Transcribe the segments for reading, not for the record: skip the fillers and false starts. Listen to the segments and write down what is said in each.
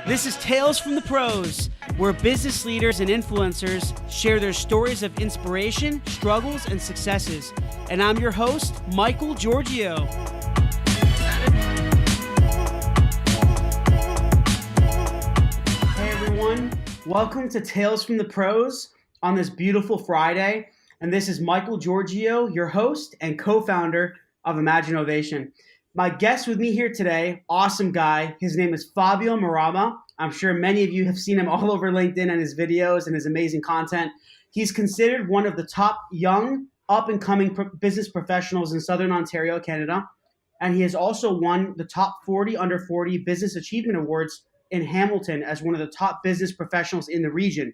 This is Tales from the Pros, where business leaders and influencers share their stories of inspiration, struggles, and successes. And I'm your host, Michael Giorgio. Hey everyone, welcome to Tales from the Pros on this beautiful Friday. And this is Michael Giorgio, your host and co-founder of Imagine Ovation. My guest with me here today, awesome guy. His name is Fabio Marrama. I'm sure many of you have seen him all over LinkedIn and his videos and his amazing content. He's considered one of the top young, up-and-coming business professionals in Southern Ontario, Canada. And he has also won the top 40 under 40 Business Achievement Awards in Hamilton as one of the top business professionals in the region.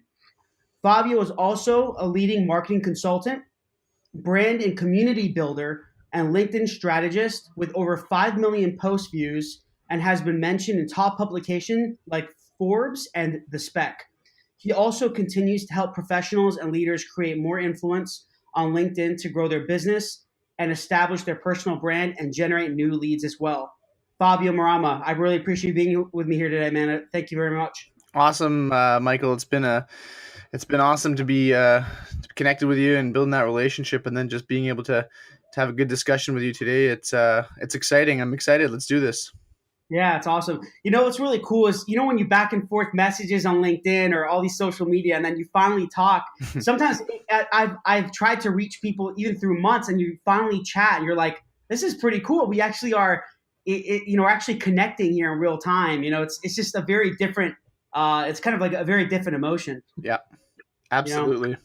Fabio is also a leading marketing consultant, brand and community builder, and LinkedIn strategist with over 5 million post views and has been mentioned in top publications like Forbes and The Spec. He also continues to help professionals and leaders create more influence on LinkedIn to grow their business and establish their personal brand and generate new leads as well. Fabio Marrama, I really appreciate you being with me here today, man. Thank you very much. Awesome, Michael. It's been awesome to be connected with you and building that relationship, and then just being able to have a good discussion with you today. It's exciting. I'm excited. Let's do this. Yeah, it's awesome. You know, what's really cool is, you know, when you back and forth messages on LinkedIn or all these social media, and then you finally talk, sometimes I've tried to reach people even through months, and you finally chat and you're like, this is pretty cool. We actually are, we're actually connecting here in real time. You know, it's just a very different, it's kind of like a very different emotion. Yeah, absolutely. You know?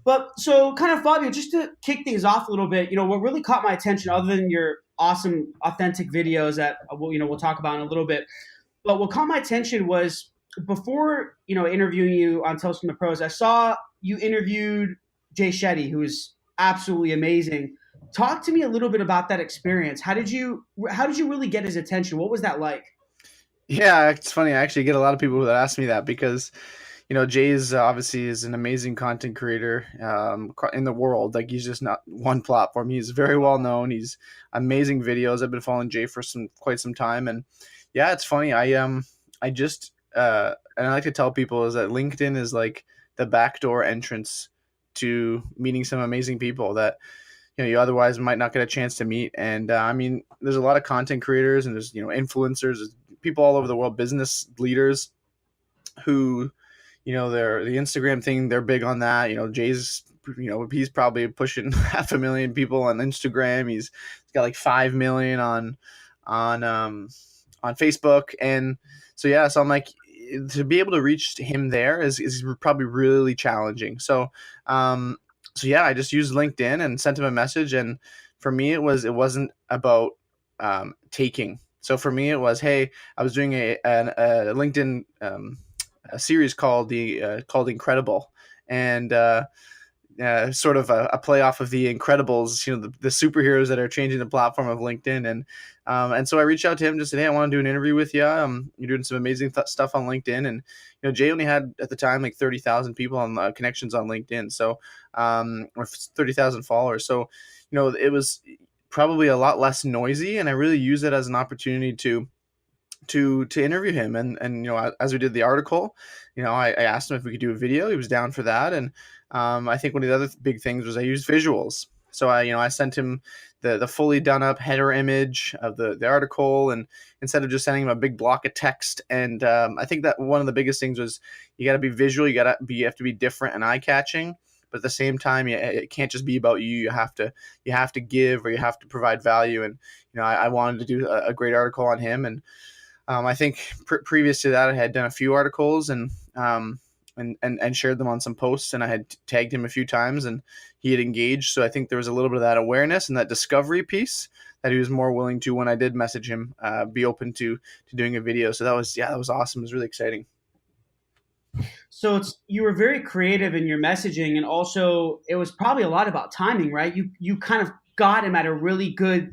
But so kind of, Fabio, just to kick things off a little bit, you know, what really caught my attention, other than your awesome, authentic videos that we'll talk about in a little bit, but what caught my attention was before, interviewing you on Tales from the Pros, I saw you interviewed Jay Shetty, who is absolutely amazing. Talk to me a little bit about that experience. How did you really get his attention? What was that like? Yeah, it's funny. I actually get a lot of people that ask me that because, Jay's obviously is an amazing content creator in the world. Like, he's just not one platform. He's very well known. He's amazing videos. I've been following Jay for quite some time, and yeah, it's funny. And I like to tell people is that LinkedIn is like the backdoor entrance to meeting some amazing people that you otherwise might not get a chance to meet. And there's a lot of content creators, and there's influencers, there's people all over the world, business leaders who. They're the Instagram thing. They're big on that. Jay's, he's probably pushing 500,000 people on Instagram. He's got like 5 million on Facebook. And so I'm like, to be able to reach him there is probably really challenging. So I just used LinkedIn and sent him a message. And for me, it wasn't about taking. So for me, it was, hey, I was doing a LinkedIn a series called Incredible, and sort of a play off of the Incredibles, the superheroes that are changing the platform of LinkedIn. And so I reached out to him, just said, hey, I want to do an interview with you. You're doing some amazing stuff on LinkedIn. And, Jay only had at the time like 30,000 people on connections on LinkedIn. So, or 30,000 followers. So, it was probably a lot less noisy, and I really used it as an opportunity to interview him. And as we did the article, I asked him if we could do a video. He was down for that. And I think one of the other big things was I used visuals. So I sent him the fully done up header image of the article, and instead of just sending him a big block of text. And I think that one of the biggest things was you got to be visual. You have to be different and eye catching. But at the same time, it can't just be about you. You have to give, or you have to provide value. And I wanted to do a great article on him. And I think previous to that, I had done a few articles and shared them on some posts, and I had tagged him a few times, and he had engaged. So I think there was a little bit of that awareness and that discovery piece that he was more willing to, when I did message him, be open to doing a video. So that was awesome. It was really exciting. So you were very creative in your messaging, and also it was probably a lot about timing, right? You kind of got him at a really good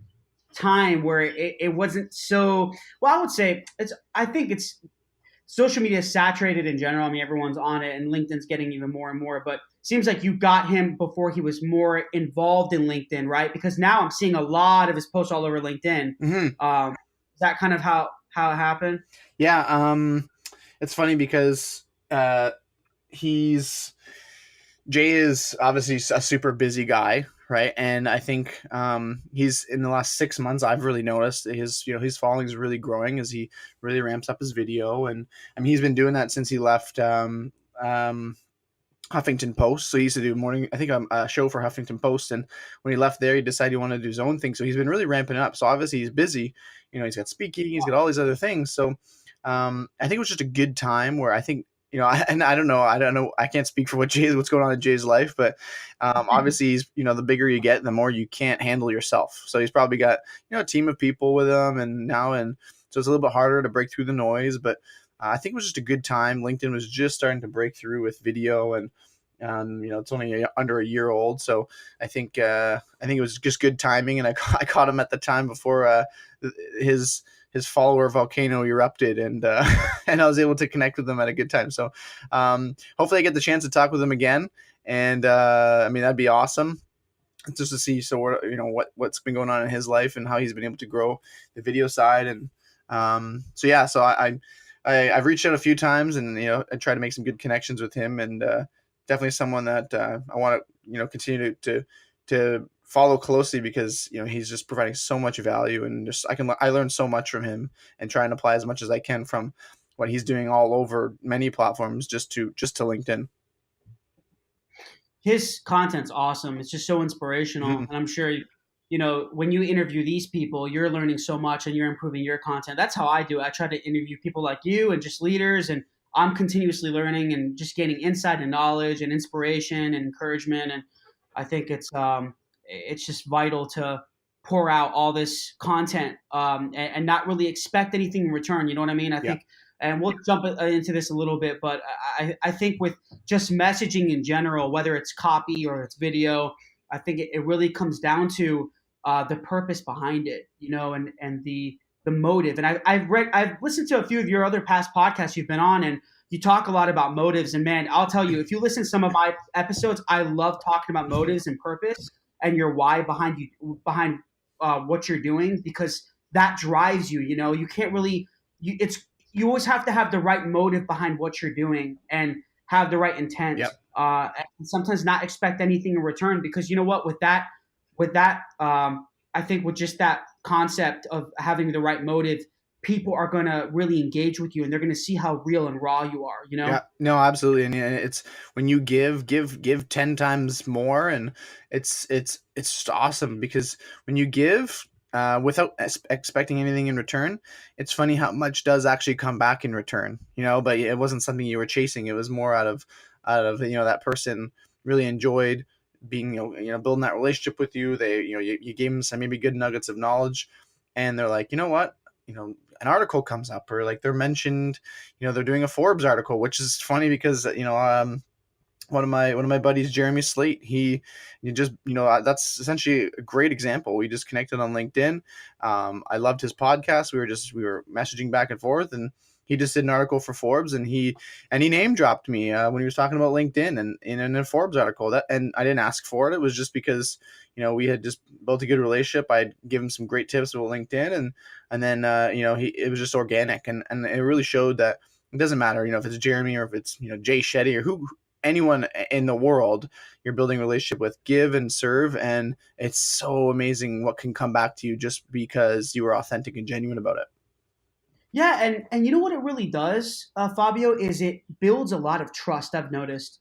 time where it wasn't so, well, I would say I think it's social media is saturated in general. I mean, everyone's on it, and LinkedIn's getting even more and more, but it seems like you got him before he was more involved in LinkedIn, right? Because now I'm seeing a lot of his posts all over LinkedIn. Mm-hmm. Is that kind of how how it happened? Yeah, it's funny because he's Jay is obviously a super busy guy, right? And I think he's in the last 6 months. I've really noticed his following is really growing as he really ramps up his video, and I mean he's been doing that since he left um, Huffington Post. So he used to do morning, I think, a show for Huffington Post. And when he left there, he decided he wanted to do his own thing. So he's been really ramping it up. So obviously he's busy. He's got speaking, he's got all these other things. So I think it was just a good time where I think, and I don't know, I can't speak for what's going on in Jay's life, but obviously he's, the bigger you get, the more you can't handle yourself. So he's probably got, a team of people with him and so it's a little bit harder to break through the noise, but I think it was just a good time. LinkedIn was just starting to break through with video, and it's only under a year old, so I think it was just good timing, and I caught him at the time before his follower volcano erupted, and and I was able to connect with him at a good time. So hopefully I get the chance to talk with him again, and I mean that'd be awesome just to see what's been going on in his life and how he's been able to grow the video side. And so I've reached out a few times, and I try to make some good connections with him, and definitely someone that I want to continue to follow closely, because he's just providing so much value, and just I learn so much from him, and try and apply as much as I can from what he's doing all over many platforms just to LinkedIn. His content's awesome. It's just so inspirational, Mm-hmm. and I'm sure when you interview these people, you're learning so much and you're improving your content. That's how I do it. I try to interview people like you and just leaders, and I'm continuously learning and just gaining insight and knowledge and inspiration and encouragement. And I think it's just vital to pour out all this content and not really expect anything in return. You know what I mean? I Yeah. think, and we'll jump into this a little bit, but I think with just messaging in general, whether it's copy or it's video, I think it really comes down to the purpose behind it, and the motive. And I've listened to a few of your other past podcasts you've been on, and you talk a lot about motives. And man, I'll tell you, if you listen to some of my episodes, I love talking about motives and purpose and your why behind what you're doing, because that drives you. You can't really you always have to have the right motive behind what you're doing and have the right intent. Yep. And sometimes not expect anything in return, because you know what, with that, I think with just that concept of having the right motive, people are going to really engage with you, and they're going to see how real and raw you are. Yeah, no, absolutely, and it's when you give 10 times more, and it's just awesome, because when you give without expecting anything in return, it's funny how much does actually come back in return, But it wasn't something you were chasing; it was more out of that person really enjoyed being building that relationship with you. They you gave them some maybe good nuggets of knowledge, and they're like, you know what, an article comes up, or like they're mentioned, they're doing a Forbes article, which is funny because one of my buddies, Jeremy Slate, he you just that's essentially a great example. We just connected on LinkedIn. I loved his podcast. We were messaging back and forth, and he just did an article for Forbes, and he name dropped me when he was talking about LinkedIn and in a Forbes article. And I didn't ask for it. It was just because we had just built a good relationship. I'd give him some great tips about LinkedIn, and then it was just organic, and it really showed that it doesn't matter if it's Jeremy, or if it's Jay Shetty, or who anyone in the world you're building a relationship with. Give and serve, and it's so amazing what can come back to you just because you were authentic and genuine about it. Yeah, and you know what it really does, Fabio, is it builds a lot of trust. I've noticed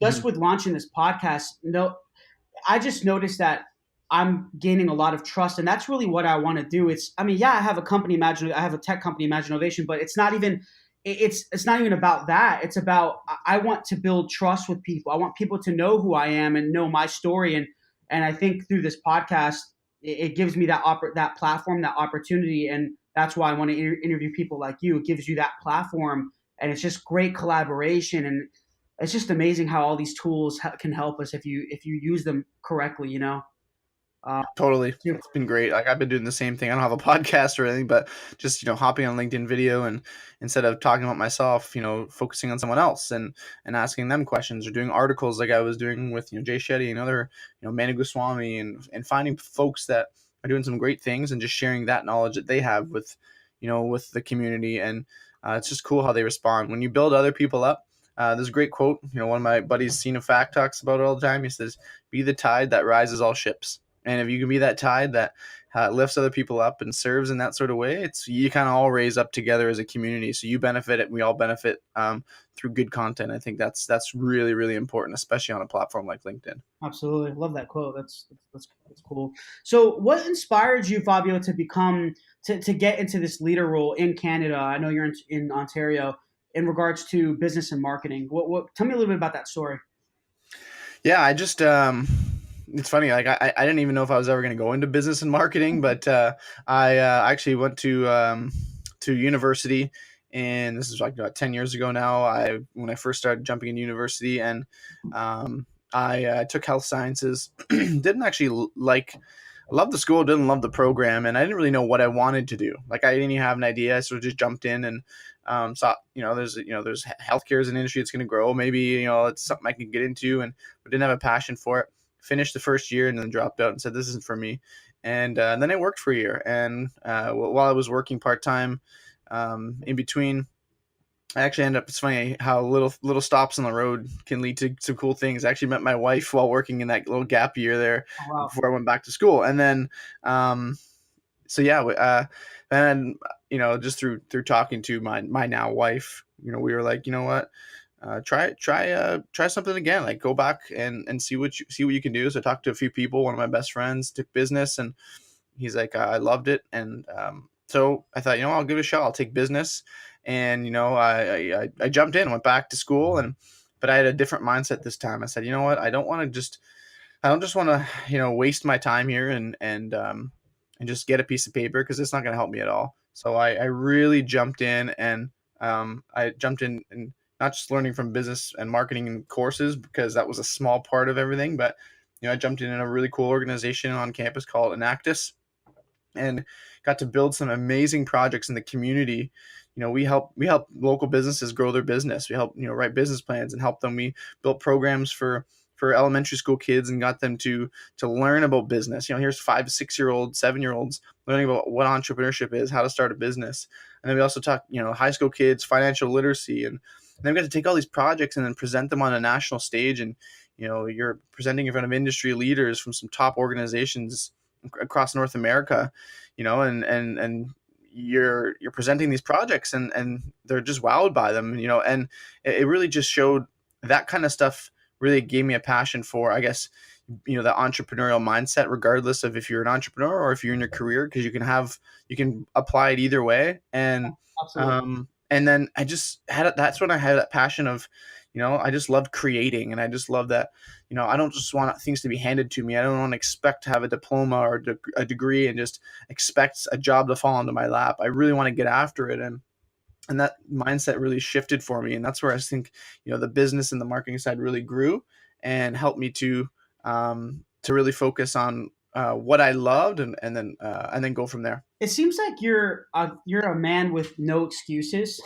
just Mhm. with launching this podcast. No, I just noticed that I'm gaining a lot of trust, and that's really what I want to do. I mean, yeah, I have a tech company, Imagine Innovation, but it's not even about that. It's about I want to build trust with people. I want people to know who I am and know my story, and I think through this podcast, it gives me that platform, that opportunity, and that's why I want to interview people like you. It gives you that platform, and it's just great collaboration, and it's just amazing how all these tools can help us if you use them correctly. Uh, Totally. to- It's been great. Like I've been doing the same thing. I don't have a podcast or anything, but just, hopping on LinkedIn video, and instead of talking about myself, focusing on someone else, and asking them questions, or doing articles like I was doing with, Jay Shetty and other, Manu Goswami, and finding folks that are doing some great things, and just sharing that knowledge that they have with, with the community. And it's just cool how they respond when you build other people up. There's a great quote. One of my buddies, Cena Fact, talks about it all the time. He says, "Be the tide that rises all ships." And if you can be that tide that lifts other people up and serves in that sort of way, it's you kind of all raise up together as a community. So you benefit it, and we all benefit through good content. I think that's really, really important, especially on a platform like LinkedIn. Absolutely, love that quote. That's cool. So, what inspired you, Fabio, to become to get into this leader role in Canada? I know you're in Ontario. In regards to business and marketing, what? Tell me a little bit about that story. Yeah, I just it's funny. Like I didn't even know if I was ever going to go into business and marketing, but I actually went to university, and this is like about 10 years ago now. When I first started jumping in university, and I took health sciences. Didn't actually like. I loved the school, didn't love the program, and I didn't really know what I wanted to do. Like I didn't even have an idea. I sort of just jumped in and saw, there's healthcare as an industry that's going to grow. Maybe it's something I can get into, and but didn't have a passion for it. Finished the first year and then dropped out and said this isn't for me. And then I worked for a year, and while I was working part time, in between, I actually ended up. It's funny how little stops on the road can lead to some cool things. I actually met my wife while working in that little gap year there Oh, wow. before I went back to school, and then so yeah, and just through talking to my now wife, we were like, you know what, try something again, like go back and see what you can do. So I talked to a few people. One of my best friends took business, and he's like, I loved it, and so I thought, I'll give it a shot. I'll take business, and I jumped in, went back to school, but I had a different mindset this time. I said, you know what, I don't just want to, waste my time here and just get a piece of paper, because it's not going to help me at all. So I really jumped in, and I jumped in and not just learning from business and marketing courses, because that was a small part of everything, but I jumped in a really cool organization on campus called Enactus, and got to build some amazing projects in the community. We help local businesses grow their business. We help write business plans and help them. We built programs for elementary school kids and got them to learn about business. Here's 5, 6 year olds, 7 year olds learning about what entrepreneurship is, how to start a business. And then we also talk high school kids financial literacy, and then we got to take all these projects and then present them on a national stage. And you're presenting in front of industry leaders from some top organizations across North America, and you're presenting these projects, and they're just wowed by them, and it really just showed that kind of stuff really gave me a passion for, I guess, the entrepreneurial mindset, regardless of if you're an entrepreneur or if you're in your career, because you can apply it either way. Absolutely. And then I just that's when I had that passion of, I just loved creating, and I just love that, I don't just want things to be handed to me. I don't want to expect to have a diploma or a degree and just expect a job to fall into my lap. I really want to get after it. And that mindset really shifted for me, and that's where I think the business and the marketing side really grew and helped me to really focus on what I loved, and then go from there. It seems like you're a man with no excuses.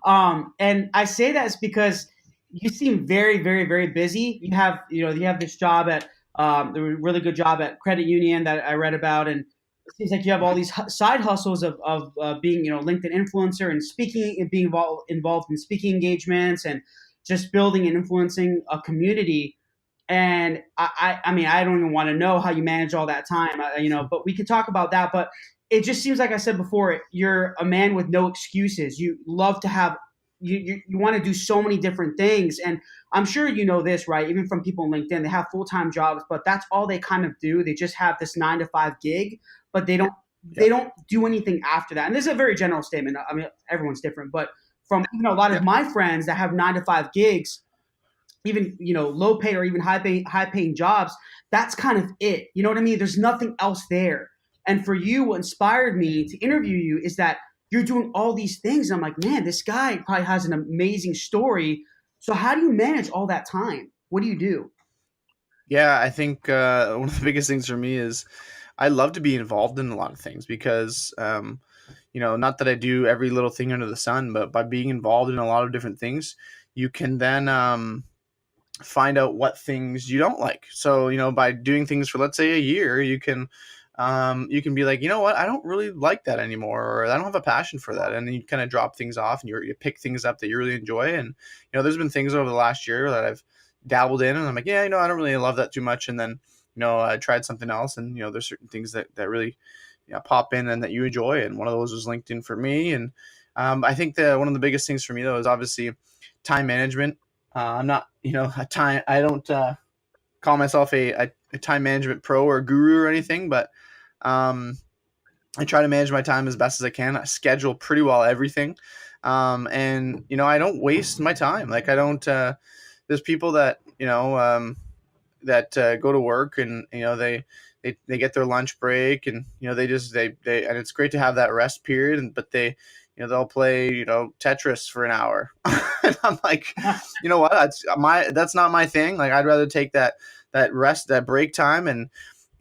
And I say that is because you seem very, very, very busy. You have this job at a really good job at credit union that I read about, and it seems like you have all these side hustles of being LinkedIn influencer and speaking and being involved in speaking engagements and just building and influencing a community. And I mean, I don't even want to know how you manage all that time, but we could talk about that. But it just seems like I said before, you're a man with no excuses. You love to have, you want to do so many different things. And I'm sure you know this, right? Even from people on LinkedIn, they have full-time jobs, but that's all they kind of do. They just have this 9 to 5 gig, but they don't, Yeah. they don't do anything after that. And this is a very general statement. I mean, everyone's different, but from a lot of Yeah. my friends that have 9 to 5 gigs, even low pay or even high paying jobs, that's kind of it. You know what I mean? There's nothing else there. And for you, what inspired me to interview you is that you're doing all these things. I'm like, man, this guy probably has an amazing story. So how do you manage all that time? What do you do? Yeah, I think one of the biggest things for me is I love to be involved in a lot of things, because not that I do every little thing under the sun, but by being involved in a lot of different things, you can then find out what things you don't like. So, by doing things for, let's say, a year, you can you can be like, you know what, I don't really like that anymore, or I don't have a passion for that. And then you kind of drop things off and you pick things up that you really enjoy. And, there's been things over the last year that I've dabbled in and I'm like, yeah, I don't really love that too much. And then, I tried something else and, there's certain things that really pop in and that you enjoy. And one of those was LinkedIn for me. And I think that one of the biggest things for me though is obviously time management. I'm not, I don't call myself a time management pro or guru or anything, but um, I try to manage my time as best as I can. I schedule pretty well everything. And, I don't waste my time. Like I don't, there's people that, that go to work and, they get their lunch break and, and it's great to have that rest period. But they'll play, Tetris for an hour. And I'm like, you know what? That's not my thing. Like I'd rather take that rest, that break time and,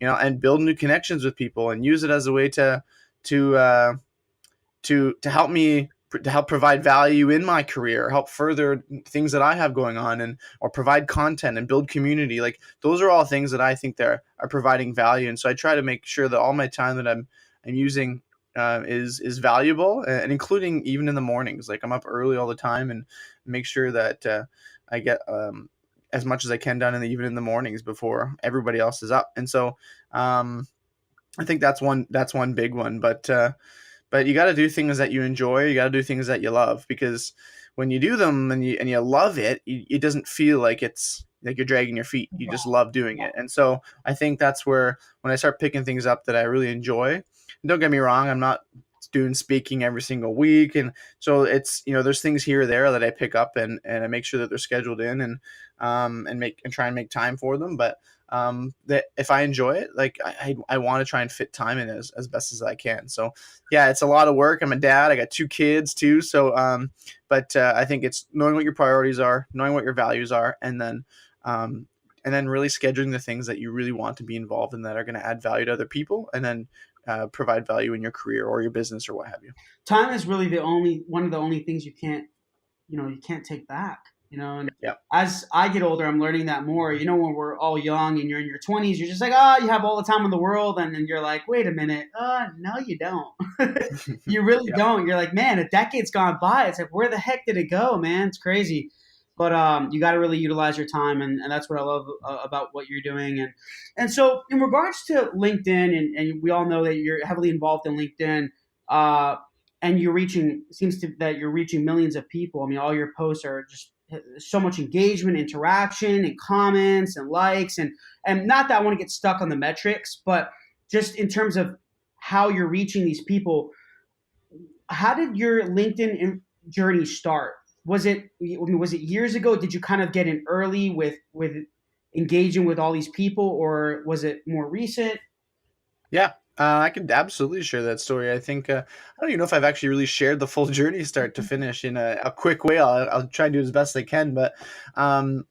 and build new connections with people and use it as a way to help me to help provide value in my career, help further things that I have going on, and or provide content and build community. Like those are all things that I think are providing value. And so I try to make sure that all my time that I'm using is valuable, and including even in the mornings. Like I'm up early all the time and make sure that I get as much as I can done even in the mornings before everybody else is up. And so I think that's one big one. But you got to do things that you enjoy. You got to do things that you love, because when you do them and you love it, it doesn't feel like it's like you're dragging your feet. You just love doing it. And so I think that's where when I start picking things up that I really enjoy, and don't get me wrong, I'm not doing speaking every single week. And so it's, there's things here or there that I pick up and I make sure that they're scheduled in and try and make time for them. But that if I enjoy it, like I want to try and fit time in as best as I can. So yeah, it's a lot of work. I'm a dad. I got 2 kids too. So but I think it's knowing what your priorities are, knowing what your values are, and then really scheduling the things that you really want to be involved in that are going to add value to other people, and then provide value in your career or your business or what have you. Time is really the only one of the only things you can't take back. And Yeah. as I get older, I'm learning that more. When we're all young and you're in your 20s, you're just like, oh, you have all the time in the world, and then you're like, wait a minute, no, you don't. You really Yeah. don't. You're like, man, a decade's gone by. It's like, where the heck did it go, man? It's crazy. But you got to really utilize your time, and that's what I love about what you're doing. And so, in regards to LinkedIn, and we all know that you're heavily involved in LinkedIn, and that you're reaching millions of people. I mean, all your posts are just so much engagement, interaction, and comments and likes, and not that I want to get stuck on the metrics, but just in terms of how you're reaching these people. How did your LinkedIn journey start? Was it years ago? Did you kind of get in early with engaging with all these people, or was it more recent? Yeah, I could absolutely share that story. I think I don't even know if I've actually really shared the full journey start to finish in a quick way. I'll try and do it as best I can. But um,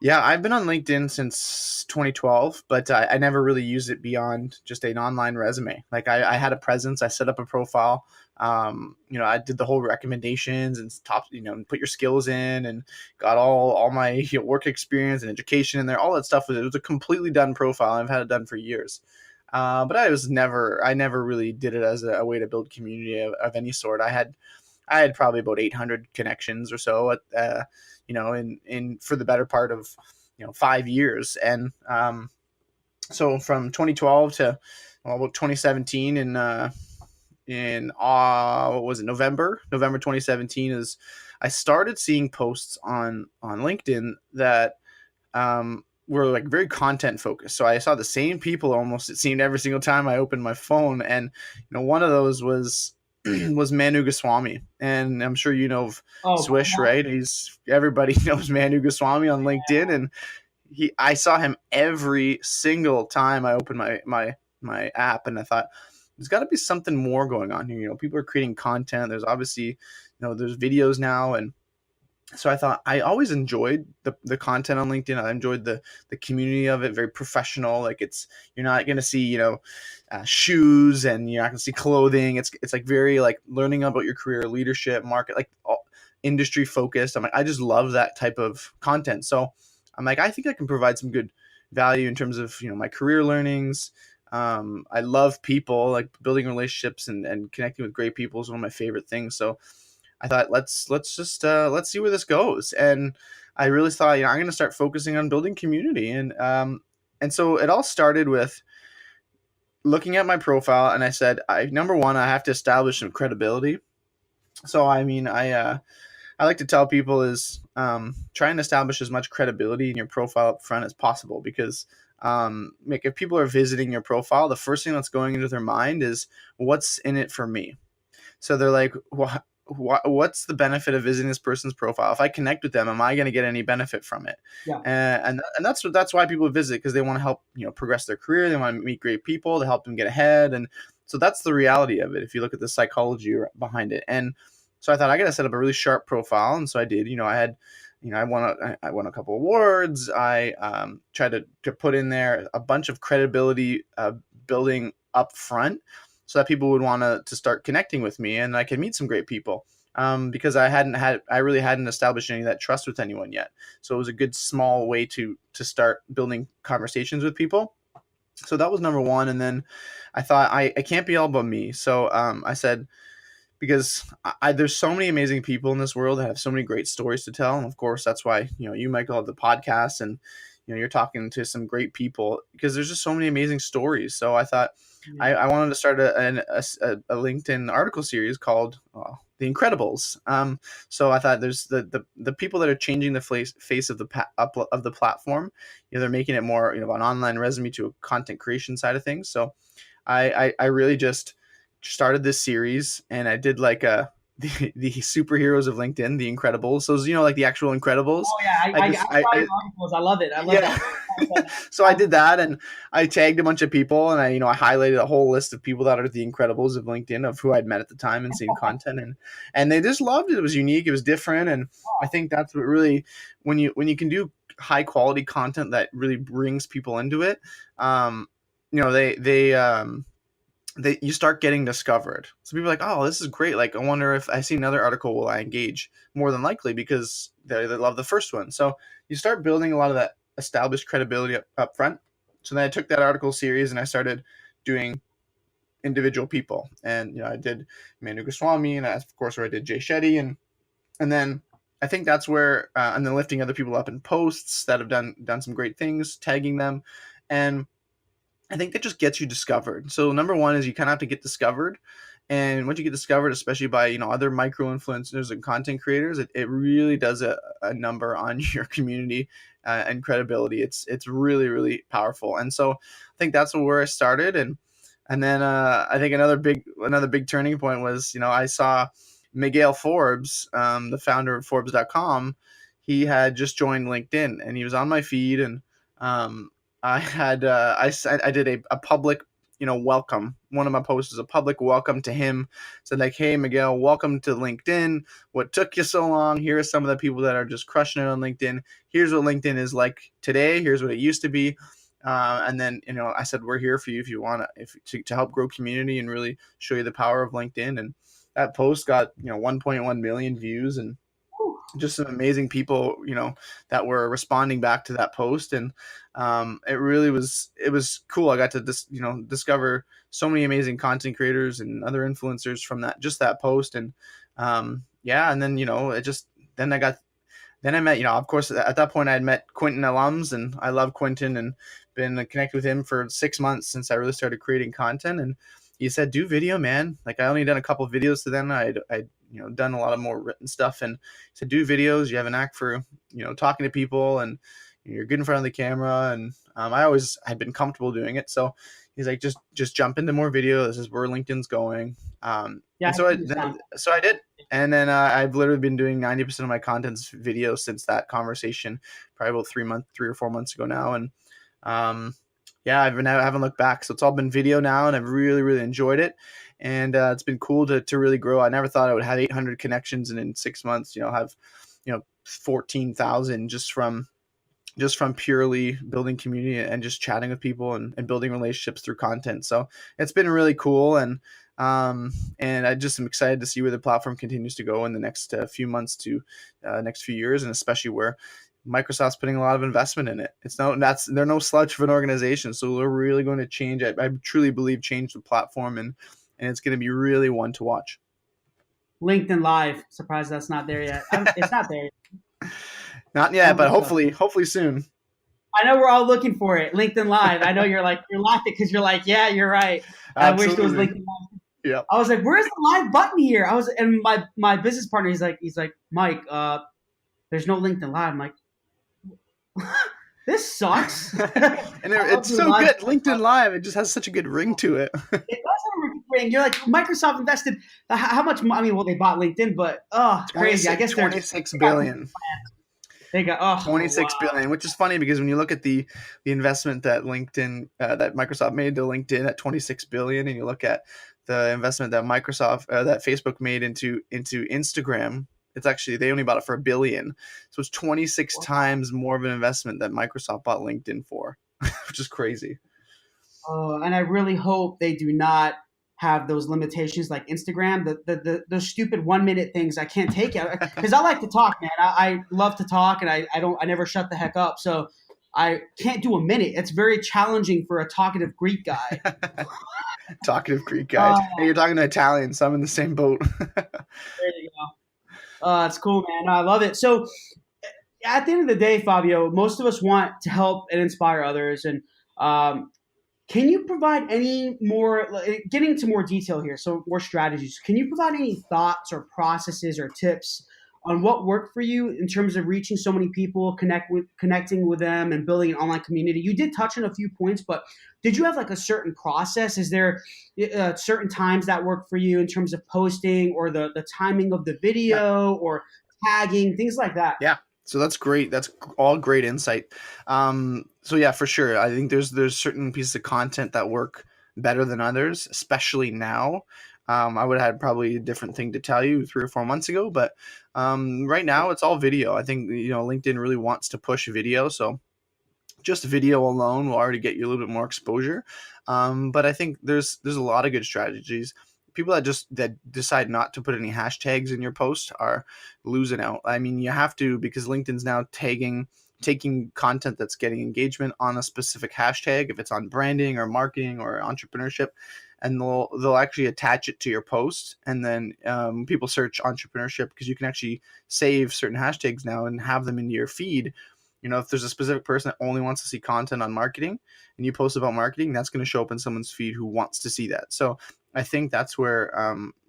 yeah, I've been on LinkedIn since 2012, but I never really used it beyond just an online resume. Like I had a presence, I set up a profile. I did the whole recommendations and put your skills in and got all my work experience and education in there. All that stuff it was a completely done profile. I've had it done for years. But I never really did it as a way to build community of any sort. I had probably about 800 connections or so at, in for the better part of, 5 years. And so from 2012 to about 2017 what was it, November 2017 is I started seeing posts on LinkedIn that were like very content focused. So I saw the same people almost, it seemed, every single time I opened my phone. And one of those was was Manu Goswami, and I'm sure you know of Oh, Swish, right? He's Everybody knows Manu Goswami on LinkedIn, and I saw him every single time I opened my app, and I thought there's got to be something more going on here. People are creating content. There's obviously, there's videos now, and so I thought I always enjoyed the content on LinkedIn. I enjoyed the community of it, very professional. Like you're not going to see, shoes, and you're not going to see clothing. It's like very like learning about your career, leadership, market, like industry focused. I'm like, I just love that type of content. So I'm like, I think I can provide some good value in terms of, my career learnings, I love people, like building relationships and connecting with great people is one of my favorite things. So I thought let's see where this goes. And I really thought, I'm going to start focusing on building community. And so it all started with looking at my profile, and I said, number one, I have to establish some credibility. So I mean, I like to tell people is try and establish as much credibility in your profile up front as possible, because like if people are visiting your profile, the first thing that's going into their mind is what's in it for me. So they're like, what's the benefit of visiting this person's profile? If I connect with them, am I going to get any benefit from it? Yeah. And that's why people visit, because they want to help progress their career. They want to meet great people to help them get ahead. And so that's the reality of it, if you look at the psychology behind it. And so I thought I got to set up a really sharp profile, and so I did. I had, I won a couple awards. I tried to put in there a bunch of credibility building up front, so that people would want to start connecting with me, and I could meet some great people. Because I really hadn't established any of that trust with anyone yet. So it was a good small way to start building conversations with people. So that was number one. And then I thought I can't be all about me. So I said, because there's so many amazing people in this world that have so many great stories to tell. And of course, that's why, you, Michael, have the podcast, and, you're talking to some great people, because there's just so many amazing stories. So I thought I wanted to start a LinkedIn article series called The Incredibles. So I thought there's the people that are changing the face of the platform. They're making it more, an online resume to a content creation side of things. So I really just started this series, and I did like the superheroes of LinkedIn, the Incredibles. So like the actual Incredibles. Oh yeah, I saw your articles. I love it. I love Yeah. it. So I did that, and I tagged a bunch of people, and I highlighted a whole list of people that are the Incredibles of LinkedIn, of who I'd met at the time and seen content, and they just loved it. It was unique, it was different, and I think that's what really, when you can do high quality content that really brings people into it, they you start getting discovered. So people are like, oh, this is great. Like, I wonder if I see another article, will I engage? More than likely, because they love the first one. So you start building a lot of that established credibility up front. So then I took that article series and I started doing individual people. And I did Manu Goswami, and of course where I did Jay Shetty, and then I think that's where and then lifting other people up in posts that have done some great things, tagging them, and I think that just gets you discovered. So number one is you kind of have to get discovered. And once you get discovered, especially by, other micro influencers and content creators, it really does a number on your community and credibility. It's really, really powerful. And so I think that's where I started. And then I think another big turning point was, I saw Miguel Forbes, the founder of Forbes.com. He had just joined LinkedIn, and he was on my feed, and I had I did a public welcome. One of my posts is a public welcome to him. Said like, hey Miguel, welcome to LinkedIn. What took you so long? Here are some of the people that are just crushing it on LinkedIn. Here's what LinkedIn is like today. Here's what it used to be. And then I said, we're here for you if you want to help grow community and really show you the power of LinkedIn. And that post got 1.1 million views, and just some amazing people, that were responding back to that post. And it was cool. I got to discover so many amazing content creators and other influencers from that post. And and then, then I met, of course, at that point I had met Quentin alums, and I love Quentin and been connected with him for 6 months since I really started creating content. And he said, do video, man. Like, I only done a couple of videos to then. I'd done a lot of more written stuff, and he said, do videos. You have an act for, talking to people, and you're good in front of the camera. And I always had been comfortable doing it. So he's like, just jump into more video. This is where LinkedIn's going. Yeah. And so I did. And then I've literally been doing 90% of my content's video since that conversation, probably about 3 or 4 months ago now. And I haven't looked back. So it's all been video now, and I've really, really enjoyed it. And it's been cool to really grow. I never thought I would have 800 connections, and in 6 months, have 14,000 just from purely building community and just chatting with people and building relationships through content. So it's been really cool. And I just am excited to see where the platform continues to go in the next few months to next few years, and especially where Microsoft's putting a lot of investment in it. They're no slouch of an organization, so they're really going to change. I truly believe change the platform, and it's going to be really one to watch. LinkedIn Live. Surprised that's not there yet. It's not there. Not yet, but hopefully soon. I know we're all looking for it. LinkedIn Live. I know you're laughing because you're like, yeah, you're right. I wish there was LinkedIn Live. Yeah. I was like, where's the live button here? And my business partner, he's like, Mike, there's no LinkedIn Live. I'm like, this sucks. And it's so good. LinkedIn Live, it just has such a good ring to it. It does have a ring. You're like, Microsoft invested how much money? I mean, well, they bought LinkedIn, but it's crazy. I guess they're 26 billion. They got 26 billion, which is funny because when you look at the investment that LinkedIn that Microsoft made to LinkedIn at 26 billion, and you look at the investment that that Facebook made into Instagram, it's actually they only bought it for $1 billion, so it's 26 times more of an investment that Microsoft bought LinkedIn for, which is crazy. And I really hope they do not have those limitations like Instagram, the stupid 1 minute things. I can't take it because I like to talk, man. I love to talk, and I never shut the heck up. So I can't do a minute. It's very challenging for a talkative Greek guy. Talkative Greek guy. Hey, you're talking to Italian, so I'm in the same boat. There you go. It's cool, man. I love it. So at the end of the day, Fabio, most of us want to help and inspire others, and can you provide any more, getting into more detail here, so more strategies, can you provide any thoughts or processes or tips on what worked for you in terms of reaching so many people, connecting with them and building an online community? You did touch on a few points, but did you have like a certain process? Is there certain times that work for you in terms of posting or the timing of the video or tagging, things like that? Yeah. So that's great. That's all great insight. So yeah, for sure. I think there's certain pieces of content that work better than others, especially now. I would have had probably a different thing to tell you 3 or 4 months ago, but right now it's all video. I think LinkedIn really wants to push video, so just video alone will already get you a little bit more exposure. But I think there's a lot of good strategies. People that decide not to put any hashtags in your post are losing out. I mean, you have to, because LinkedIn's now taking content that's getting engagement on a specific hashtag, if it's on branding or marketing or entrepreneurship, and they'll actually attach it to your post. And then people search entrepreneurship because you can actually save certain hashtags now and have them in your feed. If there's a specific person that only wants to see content on marketing and you post about marketing, that's going to show up in someone's feed who wants to see that. So I think that's where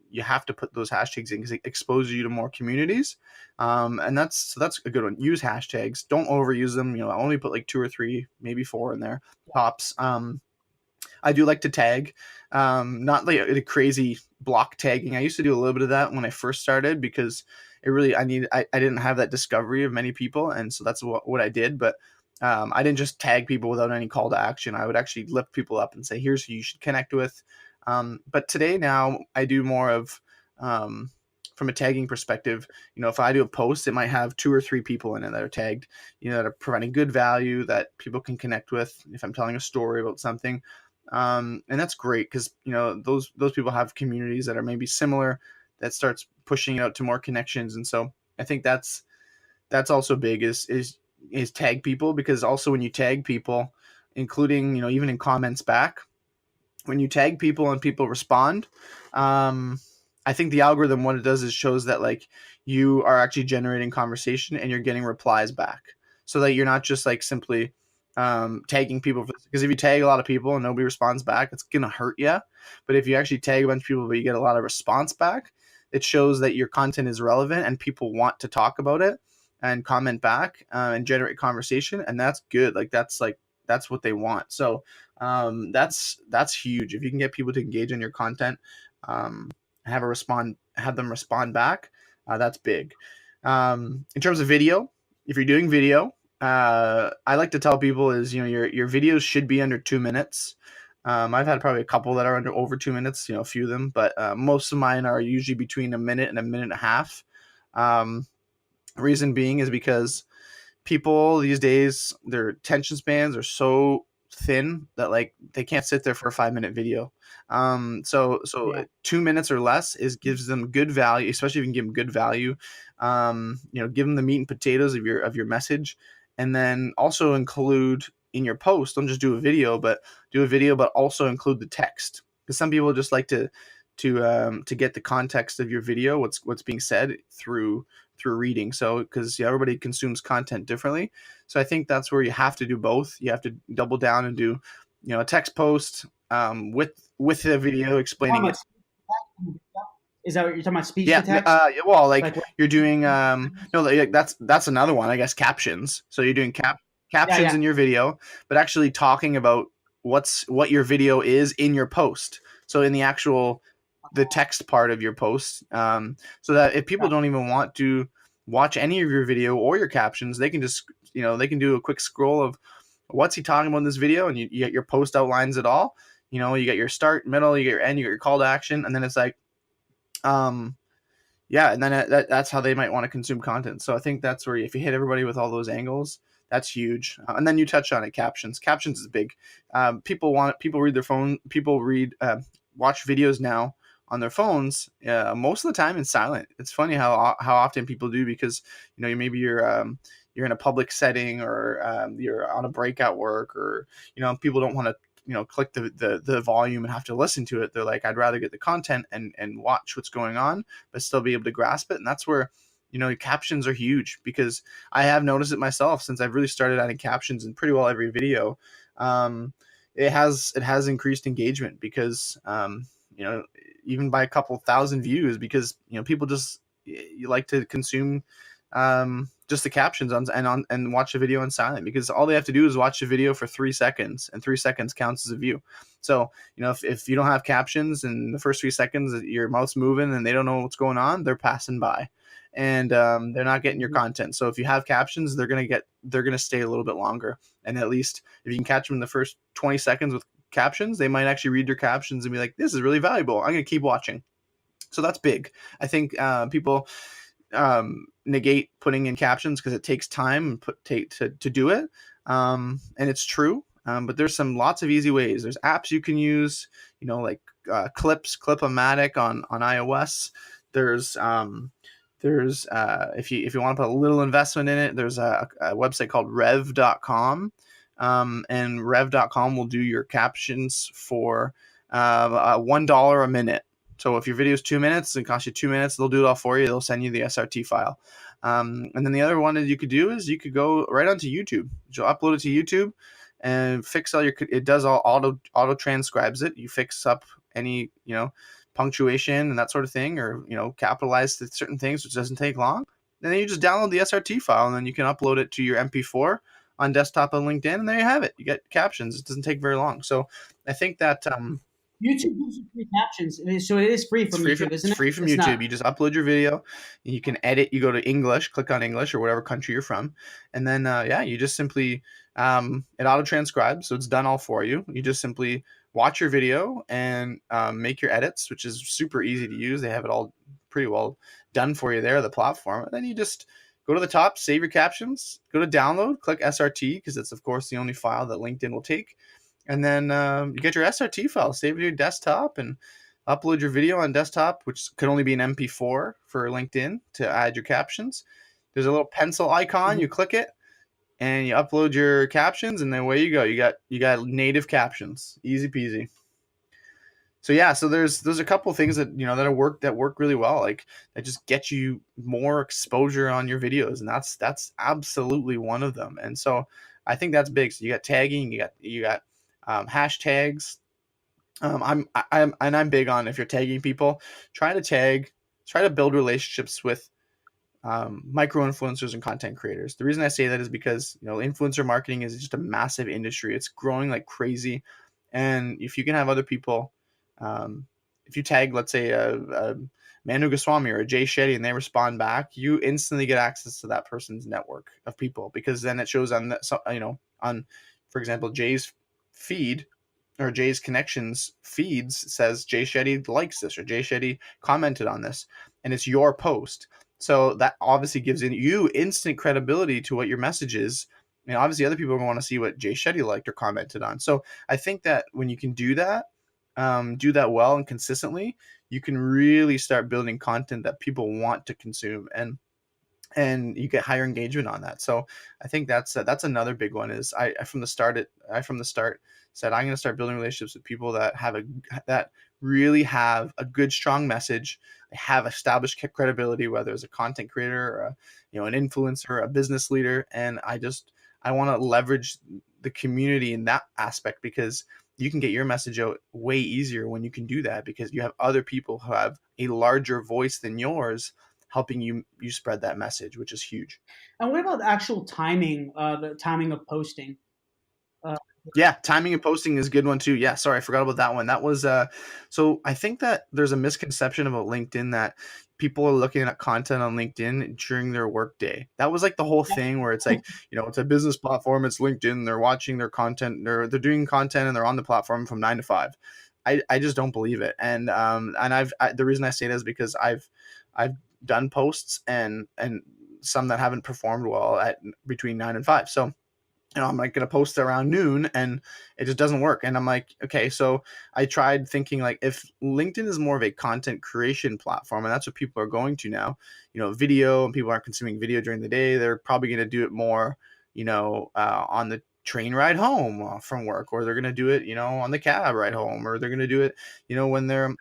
you have to put those hashtags in because it exposes you to more communities. And that's a good one. Use hashtags. Don't overuse them. I only put like 2 or 3, maybe 4 in there tops. I do like to tag, not like a crazy block tagging. I used to do a little bit of that when I first started because it really, I didn't have that discovery of many people. And so that's what I did. But I didn't just tag people without any call to action. I would actually lift people up and say, here's who you should connect with. But today now I do more of, from a tagging perspective, if I do a post, it might have 2 or 3 people in it that are tagged, that are providing good value that people can connect with. If I'm telling a story about something, and that's great because those people have communities that are maybe similar, that starts pushing it out to more connections. And so I think that's also big is tag people, because also when you tag people, including even in comments back, when you tag people and people respond, I think the algorithm, what it does is shows that like you are actually generating conversation and you're getting replies back, so that you're not just like simply tagging people, because if you tag a lot of people and nobody responds back, it's gonna hurt you. But if you actually tag a bunch of people but you get a lot of response back, it shows that your content is relevant and people want to talk about it and comment back and generate conversation, and that's good. That's what they want. So that's huge. If you can get people to engage in your content, have them respond back, that's big. In terms of video, if you're doing video, I like to tell people is, your videos should be under 2 minutes. I've had probably a couple that are under over 2 minutes, a few of them, but most of mine are usually between a minute and a minute and a half. Reason being is because people these days, their attention spans are so thin that like they can't sit there for a 5 minute video. So Yeah. 2 minutes or less gives them good value, especially if you can give them good value. Give them the meat and potatoes of your message, and then also include in your post. Don't just do a video, but also include the text, because some people just like to get the context of your video, what's being said through reading. So because everybody consumes content differently, so I think that's where you have to do both. You have to double down and do a text post with a video Talking explaining about it. is that what you're talking about? Speech Yeah, to text? well, like Like what? you're doing no, like, that's another one, I guess, captions. So you're doing Yeah, captions yeah. in your video, but actually talking about what your video is in your post. So in the text part of your post, so that if people Yeah. don't even want to watch any of your video or your captions, they can just they can do a quick scroll of what's he talking about in this video, and you get your post outlines it all. You get your start, middle, you get your end, you get your call to action, and then it's like um yeah, and then that's how they might want to consume content. So I think that's where if you hit everybody with all those angles, that's huge. And then you touch on it, captions. Captions is big. People read their phone. People watch videos now on their phones. Most of the time in silent. It's funny how often people do, because maybe you're in a public setting, or you're on a break at work, or people don't want to click the volume and have to listen to it. They're like, I'd rather get the content and watch what's going on, but still be able to grasp it. And that's where captions are huge, because I have noticed it myself since I've really started adding captions in pretty well every video. It has increased engagement, because even by a couple thousand views, because people just you like to consume just the captions and watch the video in silent, because all they have to do is watch the video for 3 seconds, and 3 seconds counts as a view. So if you don't have captions in the first 3 seconds, your mouth's moving and they don't know what's going on, they're passing by, and they're not getting your content. So if you have captions, they're gonna stay a little bit longer, and at least if you can catch them in the first 20 seconds with captions, they might actually read your captions and be like, this is really valuable, I'm gonna keep watching. So that's big. I think people negate putting in captions because it takes time to do it, and it's true. But there's lots of easy ways. There's apps you can use, like Clip-O-Matic on iOS. There's if you want to put a little investment in it, there's a website called rev.com, and rev.com will do your captions for $1 a minute. So if your video is 2 minutes, it costs you 2 minutes, they'll do it all for you. They'll send you the SRT file. And then the other one that you could do is you could go right onto YouTube. You'll upload it to YouTube and fix all it does all auto transcribes it. You fix up any, punctuation and that sort of thing, or, capitalize certain things, which doesn't take long. And then you just download the SRT file, and then you can upload it to your MP4 on desktop on LinkedIn, and there you have it. You get captions. It doesn't take very long. So I think that YouTube gives you free captions, so it is free it's from free from YouTube, isn't it? It's YouTube. not. You just upload your video, you can edit. You go to English, click on English or whatever country you're from, and then you just simply it auto transcribes, so it's done all for you. You just simply watch your video and make your edits, which is super easy to use. They have it all pretty well done for you there, the platform. And then you just go to the top, save your captions, go to download, click SRT, because it's of course the only file that LinkedIn will take. And then you get your SRT file, save it to your desktop, and upload your video on desktop, which could only be an MP4 for LinkedIn to add your captions. There's a little pencil icon. You Mhm. click it, and you upload your captions, and then away you go. You got native captions, easy peasy. So yeah, so there's a couple of things that that work really well, like that just get you more exposure on your videos, and that's absolutely one of them. And so I think that's big. So you got tagging, you got hashtags. I'm big on, if you're tagging people, try to build relationships with micro influencers and content creators. The reason I say that is because influencer marketing is just a massive industry. It's growing like crazy, and if you can have other people, um, if you tag, let's say, a Manu Goswami or a Jay Shetty, and they respond back, you instantly get access to that person's network of people, because then it shows on on, for example, Jay's feed, or Jay's connections feeds, says Jay Shetty likes this, or Jay Shetty commented on this, and it's your post. So that obviously gives you instant credibility to what your message is, obviously other people are going to want to see what Jay Shetty liked or commented on. So I think that when you can do that well and consistently, you can really start building content that people want to consume, and you get higher engagement on that. So I think that's another big one. Is I from the start said I'm going to start building relationships with people that really have a good strong message. They have established credibility, whether it's a content creator or an influencer, a business leader, and I want to leverage the community in that aspect, because you can get your message out way easier when you can do that, because you have other people who have a larger voice than yours helping you spread that message, which is huge. And what about the actual timing, the timing of posting? Uh, Yeah, timing and posting is a good one too. Yeah, sorry, I forgot about that one. That was so I think that there's a misconception about LinkedIn that people are looking at content on LinkedIn during their workday. That was like the whole thing where it's like, it's a business platform, it's LinkedIn, they're watching their content, they're doing content and they're on the platform from 9 to 5. I just don't believe it. And the reason I say that is because I've done posts and some that haven't performed well at between 9 and 5. So I'm like going to post around noon and it just doesn't work. And I'm like, okay, so I tried thinking like, if LinkedIn is more of a content creation platform, and that's what people are going to now, video, and people aren't consuming video during the day, they're probably going to do it more, on the train ride home from work, or they're going to do it, on the cab ride home, or they're going to do it, when they're,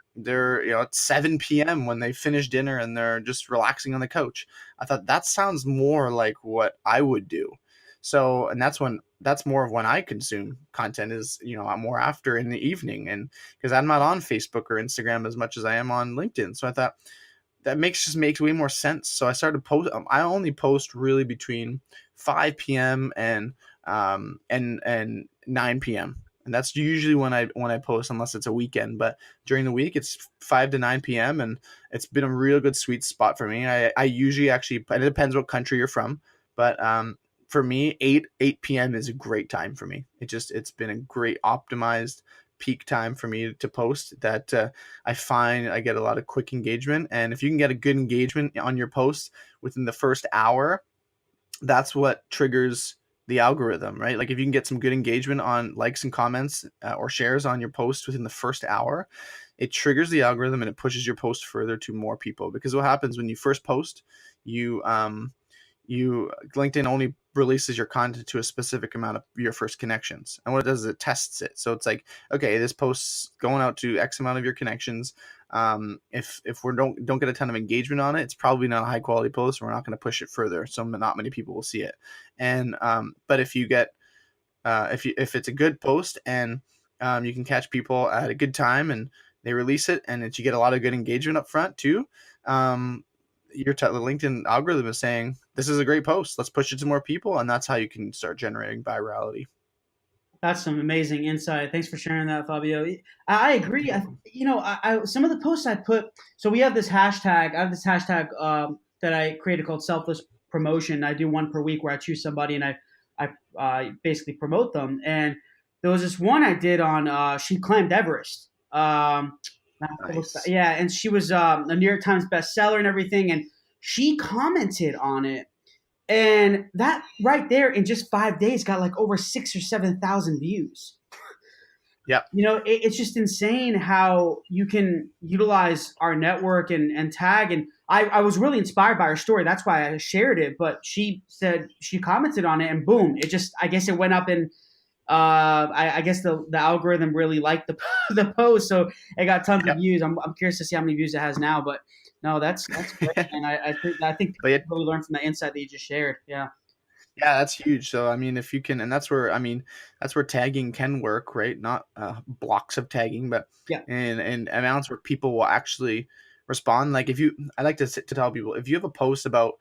at 7 p.m. when they finish dinner and they're just relaxing on the couch. I thought that sounds more like what I would do. So, and that's more of when I consume content is, I'm more after in the evening, and because I'm not on Facebook or Instagram as much as I am on LinkedIn. So I thought that makes way more sense. So I started post. I only post really between 5 p.m. and 9 p.m. And that's usually when I post, unless it's a weekend. But during the week, it's 5 to 9 p.m. and it's been a real good sweet spot for me. I usually actually, and it depends what country you're from, but for me, 8 p.m. is a great time for me. It's been a great optimized peak time for me to post that I find I get a lot of quick engagement. And if you can get a good engagement on your post within the first hour, that's what triggers the algorithm, right? Like if you can get some good engagement on likes and comments or shares on your post within the first hour, it triggers the algorithm and it pushes your post further to more people. Because what happens when you first post, you LinkedIn only releases your content to a specific amount of your first connections, and what it does is it tests it. So it's like, okay, this post's going out to X amount of your connections. If we don't get a ton of engagement on it, it's probably not a high quality post. We're not going to push it further, so not many people will see it. And but if you get if it's a good post and you can catch people at a good time and they release it, and you get a lot of good engagement up front too. The LinkedIn algorithm is saying this is a great post. Let's push it to more people, and that's how you can start generating virality. That's some amazing insight. Thanks for sharing that, Fabio. I agree. Some of the posts I put. So we have this hashtag. I have this hashtag that I created called Selfless Promotion. I do one per week where I choose somebody and I basically promote them. And there was this one I did on. She climbed Everest. Nice. Yeah, and she was a New York Times bestseller and everything. And she commented on it, and that right there in just 5 days got like over 6 or 7 thousand views. Yep. It's just insane how you can utilize our network and tag. And I was really inspired by her story. That's why I shared it. But she said she commented on it, and boom, it just, I guess it went up. And I guess the algorithm really liked the the post, so it got tons of Yep. views. I'm curious to see how many views it has now. But no, that's great, and I think But people really learn from the insight that you just shared. Yeah. yeah, that's huge. So I mean, if you can, and that's where tagging can work, right? Not blocks of tagging, but Yeah. in amounts where people will actually respond. Like if you, I like to tell people, if you have a post about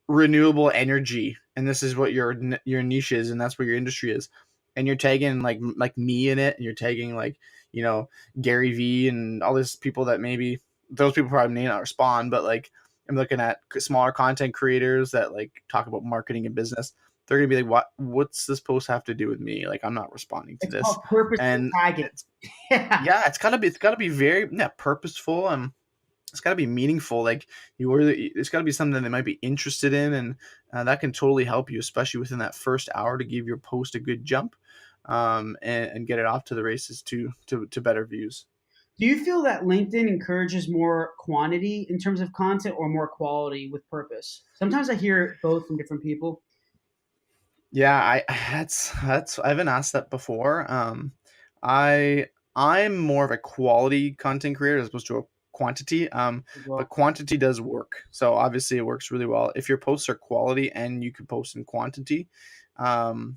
renewable energy, and this is what your niche is, and that's where your industry is, and you're tagging like me in it, and you're tagging like you know Gary V and all these people that maybe those people probably may not respond, but like I'm looking at smaller content creators that like talk about marketing and business. They're gonna be like, what's this post have to do with me? Like I'm not responding to It's this. called purposeful And tagging. it's, Yeah. yeah, it's gotta be very, yeah, purposeful. it's got to be meaningful. Like you really, it's got to be something they might be interested in, and that can totally help you, especially within that first hour, to give your post a good jump, and get it off to the races to better views. Do you feel that LinkedIn encourages more quantity in terms of content or more quality with purpose? Sometimes I hear both from different people. Yeah, I that's I haven't asked that before. I I'm more of a quality content creator as opposed to a quantity. As But well. quantity does work. So obviously it works really well if your posts are quality and you can post in quantity. Um,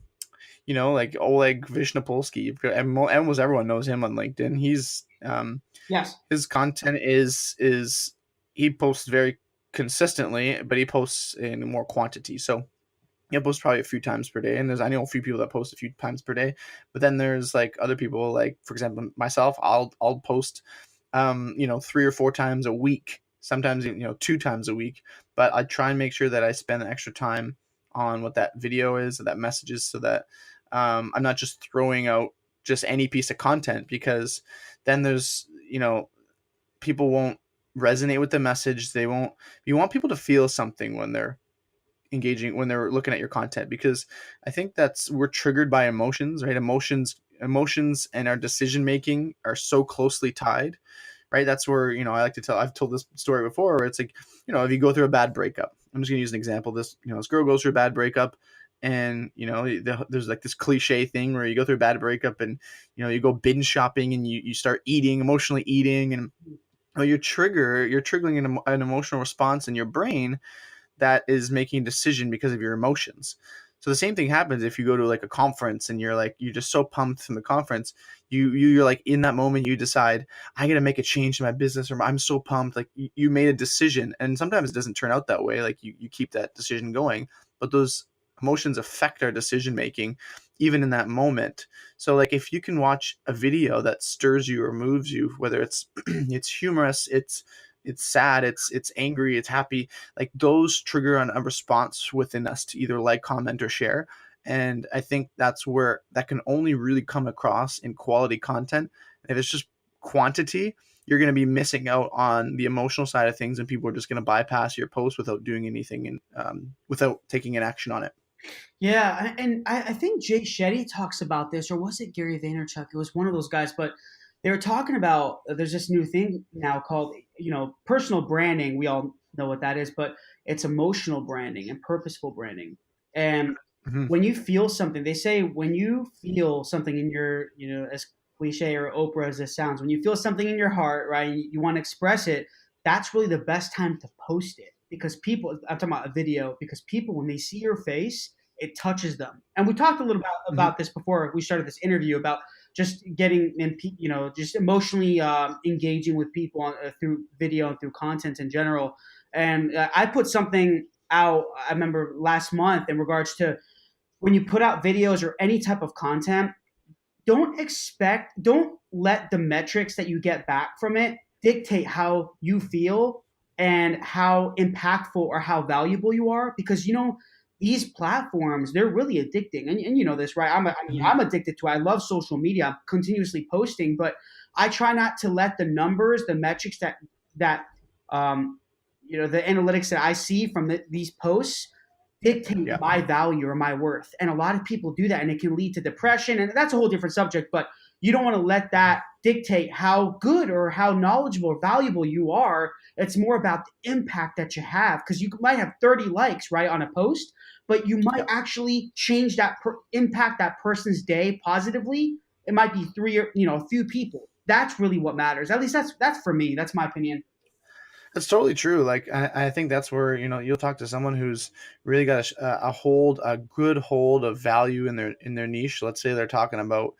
like Oleg Vishnopolsky, and almost everyone knows him on LinkedIn. Yes. His content is he posts very consistently, but he posts in more quantity. So yeah, post probably a few times per day, and I know a few people that post a few times per day, but then there's like other people, like for example myself, I'll post 3 or 4 times a week, sometimes 2 times a week, but I try and make sure that I spend extra time on what that video is, or that message is, so that I'm not just throwing out just any piece of content, because then there's people won't resonate with the message. They won't You want people to feel something when they're engaging, when they're looking at your content, because I think we're triggered by emotions, right? Emotions and our decision making are so closely tied, right? That's where, I like to tell, I've told this story before, where it's like, if you go through a bad breakup, I'm just going to use an example. This girl goes through a bad breakup, and there's like this cliche thing where you go through a bad breakup, and you go binge shopping, and you start emotionally eating, and you're triggering an emotional response in your brain that is making a decision because of your emotions. So the same thing happens if you go to like a conference, and you're just so pumped from the conference. You're like, in that moment you decide, I got to make a change in my business, or I'm so pumped, like you made a decision, and sometimes it doesn't turn out that way. Like you keep that decision going, but those emotions affect our decision making even in that moment. So like if you can watch a video that stirs you or moves you, whether it's it's humorous, it's sad, it's angry, it's happy, like those trigger a response within us to either like, comment, or share. And I think that's where that can only really come across in quality content. If it's just quantity, you're going to be missing out on the emotional side of things, and people are just going to bypass your post without doing anything, and without taking an action on it. Yeah, and I think Jay Shetty talks about this, or was it Gary Vaynerchuk? It was one of those guys, but they were talking about there's this new thing now called personal branding. We all know what that is, but it's emotional branding and purposeful branding. And Hmm. when you feel something, they say when you feel something in your as cliche or Oprah as this sounds, when you feel something in your heart, right, and you want to express it, that's really the best time to post it because people. I'm talking about a video because people when they see your face it touches them. And we talked a little Hmm. about this before we started this interview about just getting in, just emotionally engaging with people through video and through content in general. And I put something out. I remember last month in regards to when you put out videos or any type of content, don't let the metrics that you get back from it dictate how you feel and how impactful or how valuable you are because these platforms they're really addicting and you know this right Hmm. I'm addicted to it. I love social media. I'm continuously posting but I try not to let the numbers the metrics that um, the analytics that I see from these posts dictate Yeah. my value or my worth. And a lot of people do that and it can lead to depression. And that's a whole different subject, but you don't want to let that dictate how good or how knowledgeable or valuable you are. It's more about the impact that you have because you might have 30 likes, right, on a post, but you might Yeah. actually change impact that person's day positively. It might be three or, a few people. That's really what matters. At least that's for me. That's my opinion. That's totally true. Like I think that's where you'll talk to someone who's really got a good hold of value in their niche. Let's say they're talking about,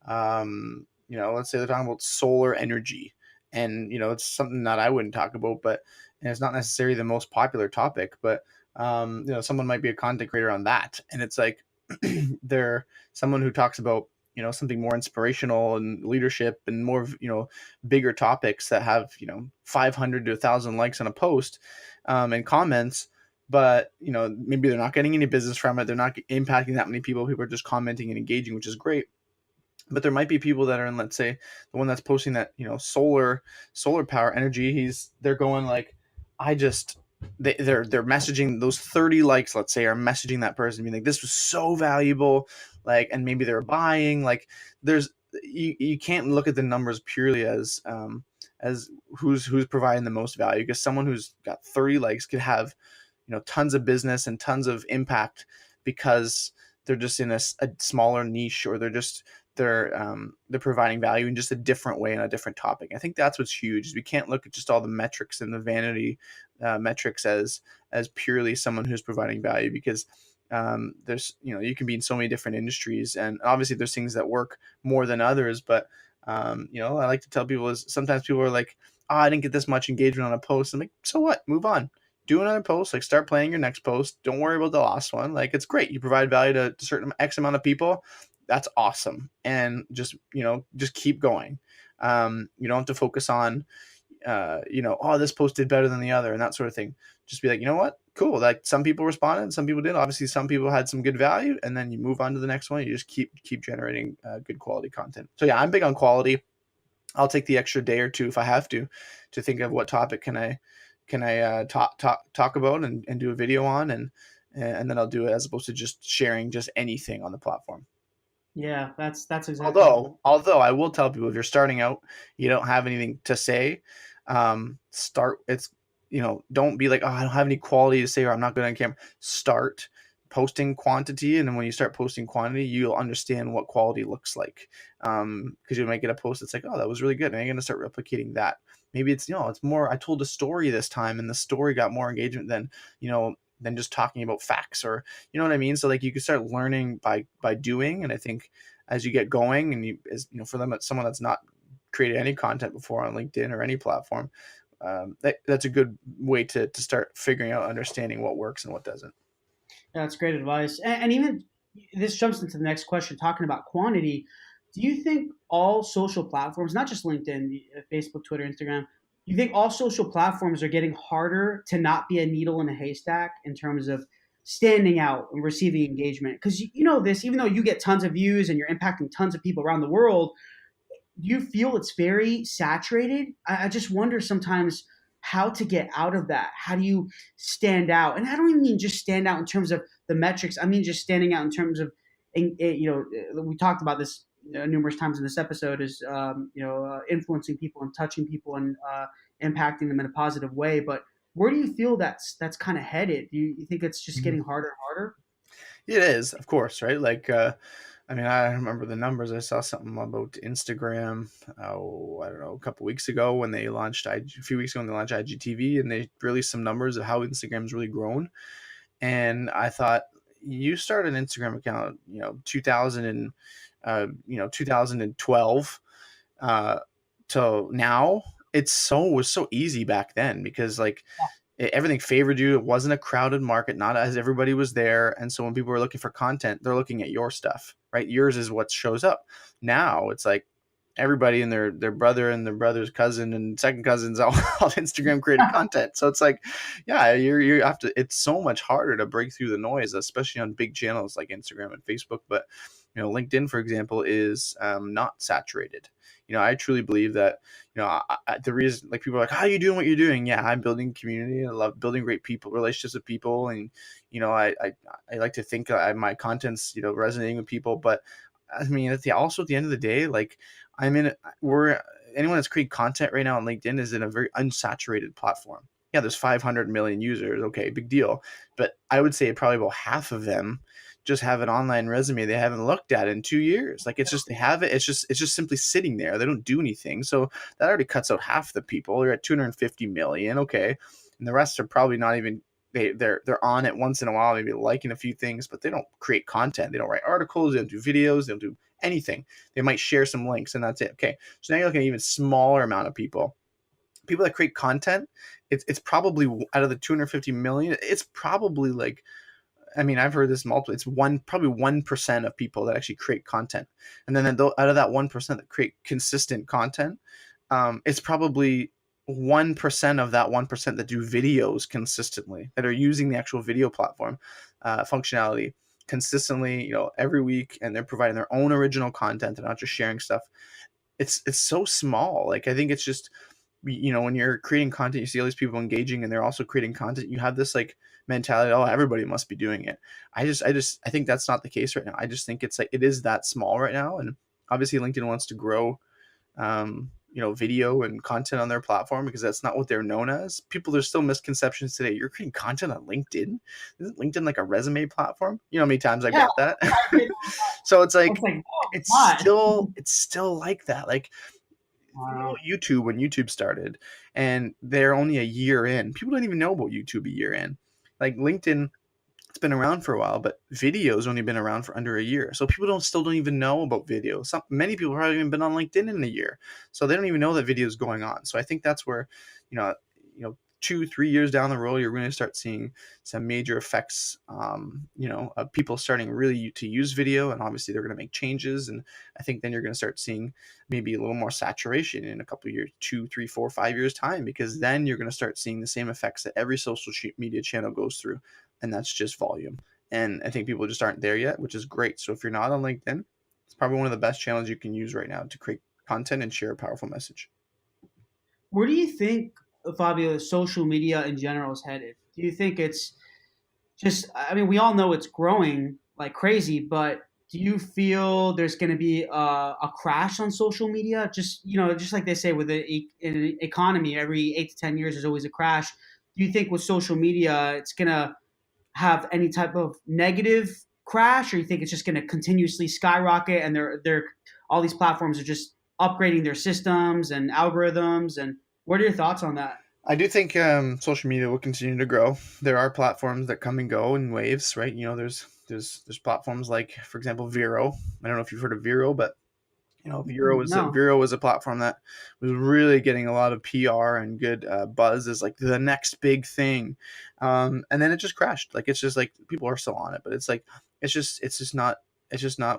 let's say they're talking about solar energy, and it's something that I wouldn't talk about, but and it's not necessarily the most popular topic, but someone might be a content creator on that, and it's like they're someone who talks about something more inspirational and leadership and more of bigger topics that have 500 to 1,000 likes on a post, and comments, but maybe they're not getting any business from it, they're not impacting that many people are just commenting and engaging, which is great. but there might be people that are in, let's say, the one that's posting that, solar power energy. They're going like, I just they're messaging those 30 likes, let's say, are messaging that person being like, this was so valuable, like, and maybe they're buying, like, there's you can't look at the numbers purely as who's providing the most value, because someone who's got 30 likes could have, tons of business and tons of impact, because they're just in a smaller niche, or they're providing value in just a different way on a different topic. I think that's what's huge. Is we can't look at just all the metrics and the vanity metrics as purely someone who's providing value, because there's, you can be in so many different industries, and obviously there's things that work more than others. But I like to tell people is sometimes people are like, oh, I didn't get this much engagement on a post. I'm like, so what? Move on. Do another post. Like, start planning your next post. Don't worry about the last one. Like, it's great. You provide value to a certain X amount of people. That's awesome. And just keep going. You don't have to focus on, oh, this post did better than the other and that sort of thing. Just be like, you know what? Cool. Like, some people responded, some people did. Obviously, some people had some good value, and then you move on to the next one. You just keep generating good quality content. So yeah, I'm big on quality. I'll take the extra day or two if I have to think of what topic can I talk about and do a video on, and then I'll do it, as opposed to just sharing just anything on the platform. Yeah, that's exactly. Although I will tell people, if you're starting out, you don't have anything to say, start. Don't be like, oh, I don't have any quality to say, or I'm not good on camera. Start posting quantity, and then when you start posting quantity, you'll understand what quality looks like. Because you might get a post that's like, oh, that was really good, and you're gonna start replicating that. Maybe it's more, I told a story this time, and the story got more engagement than just talking about facts, or you know what I mean. So like, you can start learning by doing, and I think as you get going, and for them, someone that's not created any content before on LinkedIn or any platform, that's a good way to start figuring out, understanding what works and what doesn't. That's great advice. And even this jumps into the next question, talking about quantity. Do you think all social platforms, not just LinkedIn, Facebook, Twitter, Instagram, you think all social platforms are getting harder to not be a needle in a haystack in terms of standing out and receiving engagement? Because you know this, even though you get tons of views and you're impacting tons of people around the world, do you feel it's very saturated? I just wonder sometimes how to get out of that. How do you stand out? And I don't even mean just stand out in terms of the metrics. I mean just standing out in terms of, we talked about this numerous times in this episode, is influencing people and touching people and impacting them in a positive way. But where do you feel that's kind of headed? Do you think it's just getting harder and harder? It is, of course, right? Like, I mean, I remember the numbers. I saw something about Instagram, I don't know, a couple weeks ago when they launched a few weeks ago when they launched IGTV, and they released some numbers of how Instagram's really grown. And I thought, you start an Instagram account, 2000 and 2012 till now. Was so easy back then, because like, everything favored you. It wasn't a crowded market, not as everybody was there. And so when people were looking for content, they're looking at your stuff, right? Yours is what shows up. Now it's like everybody and their brother and their brother's cousin and second cousins all Instagram created content. So it's like, yeah, you have to, it's so much harder to break through the noise, especially on big channels like Instagram and Facebook. But LinkedIn, for example, is not saturated. I truly believe that, the reason, like, people are like, how are you doing what you're doing? Yeah, I'm building community. I love building great relationships with people. And, I like to think my content's, resonating with people. But I mean, at the end of the day, like, anyone that's creating content right now on LinkedIn is in a very unsaturated platform. Yeah, there's 500 million users. Okay, big deal. But I would say probably about half of them just have an online resume they haven't looked at in 2 years. Like, it's just, they have it. It's just simply sitting there. They don't do anything. So that already cuts out half the people. You're at 250 million. Okay. And the rest are probably not even, they're on it once in a while, maybe liking a few things, but they don't create content. They don't write articles. They don't do videos. They don't do anything. They might share some links, and that's it. Okay. So now you're looking at an even smaller amount of people that create content. It's probably, out of the 250 million, it's probably like, I mean, I've heard this multiple. It's probably 1% of people that actually create content, and then out of that 1% that create consistent content, it's probably 1% of that 1% that do videos consistently, that are using the actual video platform functionality consistently, every week, and they're providing their own original content. They're not just sharing stuff. It's so small. Like, I think it's just, when you're creating content, you see all these people engaging and they're also creating content. You have this like mentality, oh, everybody must be doing it. I think that's not the case right now. I just think it's like, it is that small right now. And obviously LinkedIn wants to grow, video and content on their platform, because that's not what they're known as. There's still misconceptions today. You're creating content on LinkedIn? Isn't LinkedIn like a resume platform? You know how many times I've Yeah, got that? I did. So it's I was like, like, no, it's it's not. still like that. Like, think Wow. about YouTube when YouTube started, and they're only a year in. People don't even know about YouTube a year in. Like LinkedIn, it's been around for a while, but video's only been around for under a year. So people don't even know about video. Many people haven't even been on LinkedIn in a year, so they don't even know that video is going on. So I think that's where, you know, 2-3 years down the road, you're going to start seeing some major effects. Of people starting really to use video, and obviously they're going to make changes. And I think then you're going to start seeing maybe a little more saturation in a couple of years, 2, 3, 4, 5 years time, because then you're going to start seeing the same effects that every social media channel goes through, and that's just volume. And I think people just aren't there yet, which is great. So if you're not on LinkedIn, it's probably one of the best channels you can use right now to create content and share a powerful message. Where do you think, Fabio, social media in general is headed? Do you think it's just, I mean, we all know it's growing like crazy, but do you feel there's going to be a crash on social media? Just like they say with in an economy, every 8 to 10 years, there's always a crash. Do you think with social media, it's going to have any type of negative crash, or you think it's just going to continuously skyrocket and they're all these platforms are just upgrading their systems and algorithms? And what are your thoughts on that? I do think social media will continue to grow. There are platforms that come and go in waves, right? There's platforms like, for example, Vero. I don't know if you've heard of Vero, but No. Vero was a platform that was really getting a lot of PR and good buzz as like the next big thing, and then it just crashed. Like, it's just like people are still on it, but it's like it's just not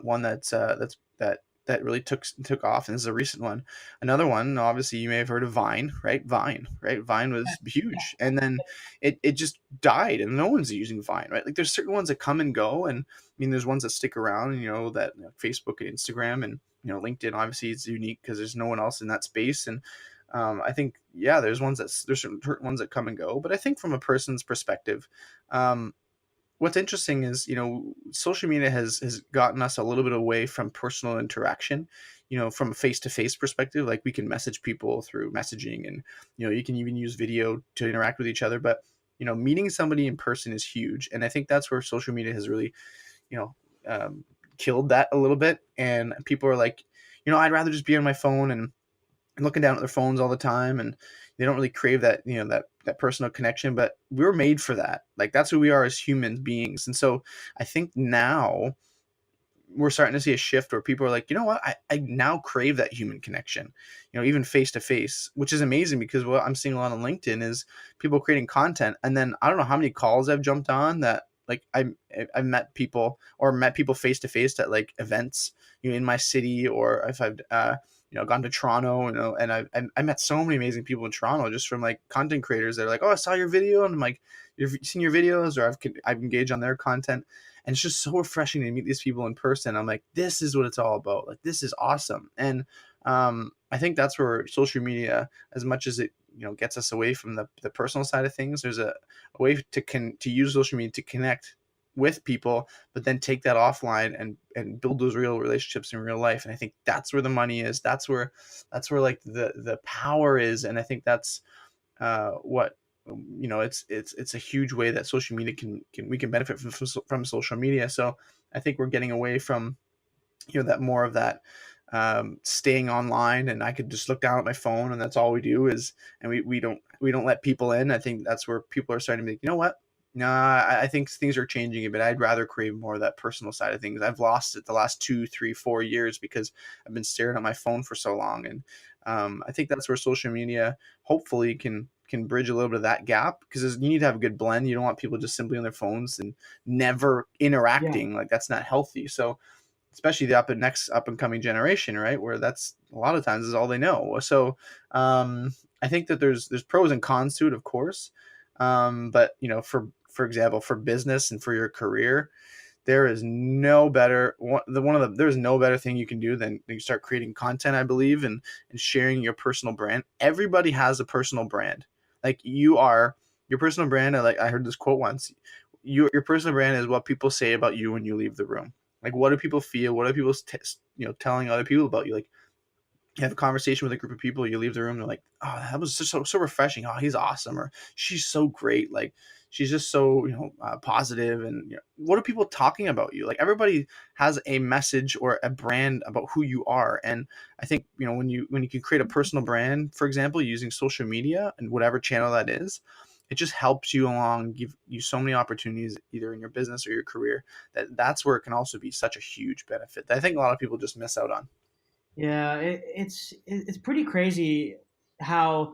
one that really took off. And this is a recent one. Another one, obviously, you may have heard of Vine, right? Vine was huge, and then it just died, and no one's using Vine, right? Like, there's certain ones that come and go, and I mean, there's ones that stick around, that Facebook and Instagram, and LinkedIn obviously is unique because there's no one else in that space. And I think, yeah, there's certain ones that come and go, but I think from a person's perspective, um, what's interesting is, social media has gotten us a little bit away from personal interaction, from a face-to-face perspective. Like, we can message people through messaging, and you can even use video to interact with each other, but meeting somebody in person is huge. And I think that's where social media has really, you know um, killed that a little bit. And people are like, I'd rather just be on my phone and looking down at their phones all the time, and they don't really crave that, that personal connection. But we were made for that. Like, that's who we are as human beings. And so I think now we're starting to see a shift where people are like, you know what, I now crave that human connection, even face to face, which is amazing, because what I'm seeing a lot on LinkedIn is people creating content. And then I don't know how many calls I've jumped on that, like, I've met people, or met people face to face at like events, in my city, or if I've gone to Toronto, and I met so many amazing people in Toronto just from like content creators that are like, oh, I saw your video, and I'm like, you've seen your videos, or I've engaged on their content. And it's just so refreshing to meet these people in person. I'm like, this is what it's all about. Like, this is awesome. And I think that's where social media, as much as it gets us away from the personal side of things, there's a way to use social media to connect with people, but then take that offline and build those real relationships in real life. And I think that's where the money is. That's where like the power is. And I think that's what it's a huge way that social media we can benefit from social media. So I think we're getting away from that more of that staying online, and I could just look down at my phone, and that's all we do is, and we don't let people in. I think that's where people are starting to be like, you know what, no, I think things are changing a bit. I'd rather crave more of that personal side of things. I've lost it the last 2, 3, 4 years because I've been staring at my phone for so long. And I think that's where social media hopefully can bridge a little bit of that gap, because you need to have a good blend. You don't want people just simply on their phones and never Yeah. interacting. Like, that's not healthy. So especially the next up and coming generation, right, where that's a lot of times is all they know. So I think that there's pros and cons to it, of course. But for example, for business and for your career, there is no better there's no better thing you can do than you start creating content, I believe, and sharing your personal brand. Everybody has a personal brand. Like you are your personal brand. I heard this quote once. Your personal brand is what people say about you when you leave the room. Like what do people feel? What are people telling other people about you? Like you have a conversation with a group of people, you leave the room, they're like, "Oh, that was just so refreshing. Oh, he's awesome," or "She's so great." Like she's just so positive. And what are people talking about you? Like everybody has a message or a brand about who you are. And I think when you can create a personal brand, for example, using social media and whatever channel that is, it just helps you along, give you so many opportunities either in your business or your career. That's where it can also be such a huge benefit that I think a lot of people just miss out on. Yeah, it's pretty crazy how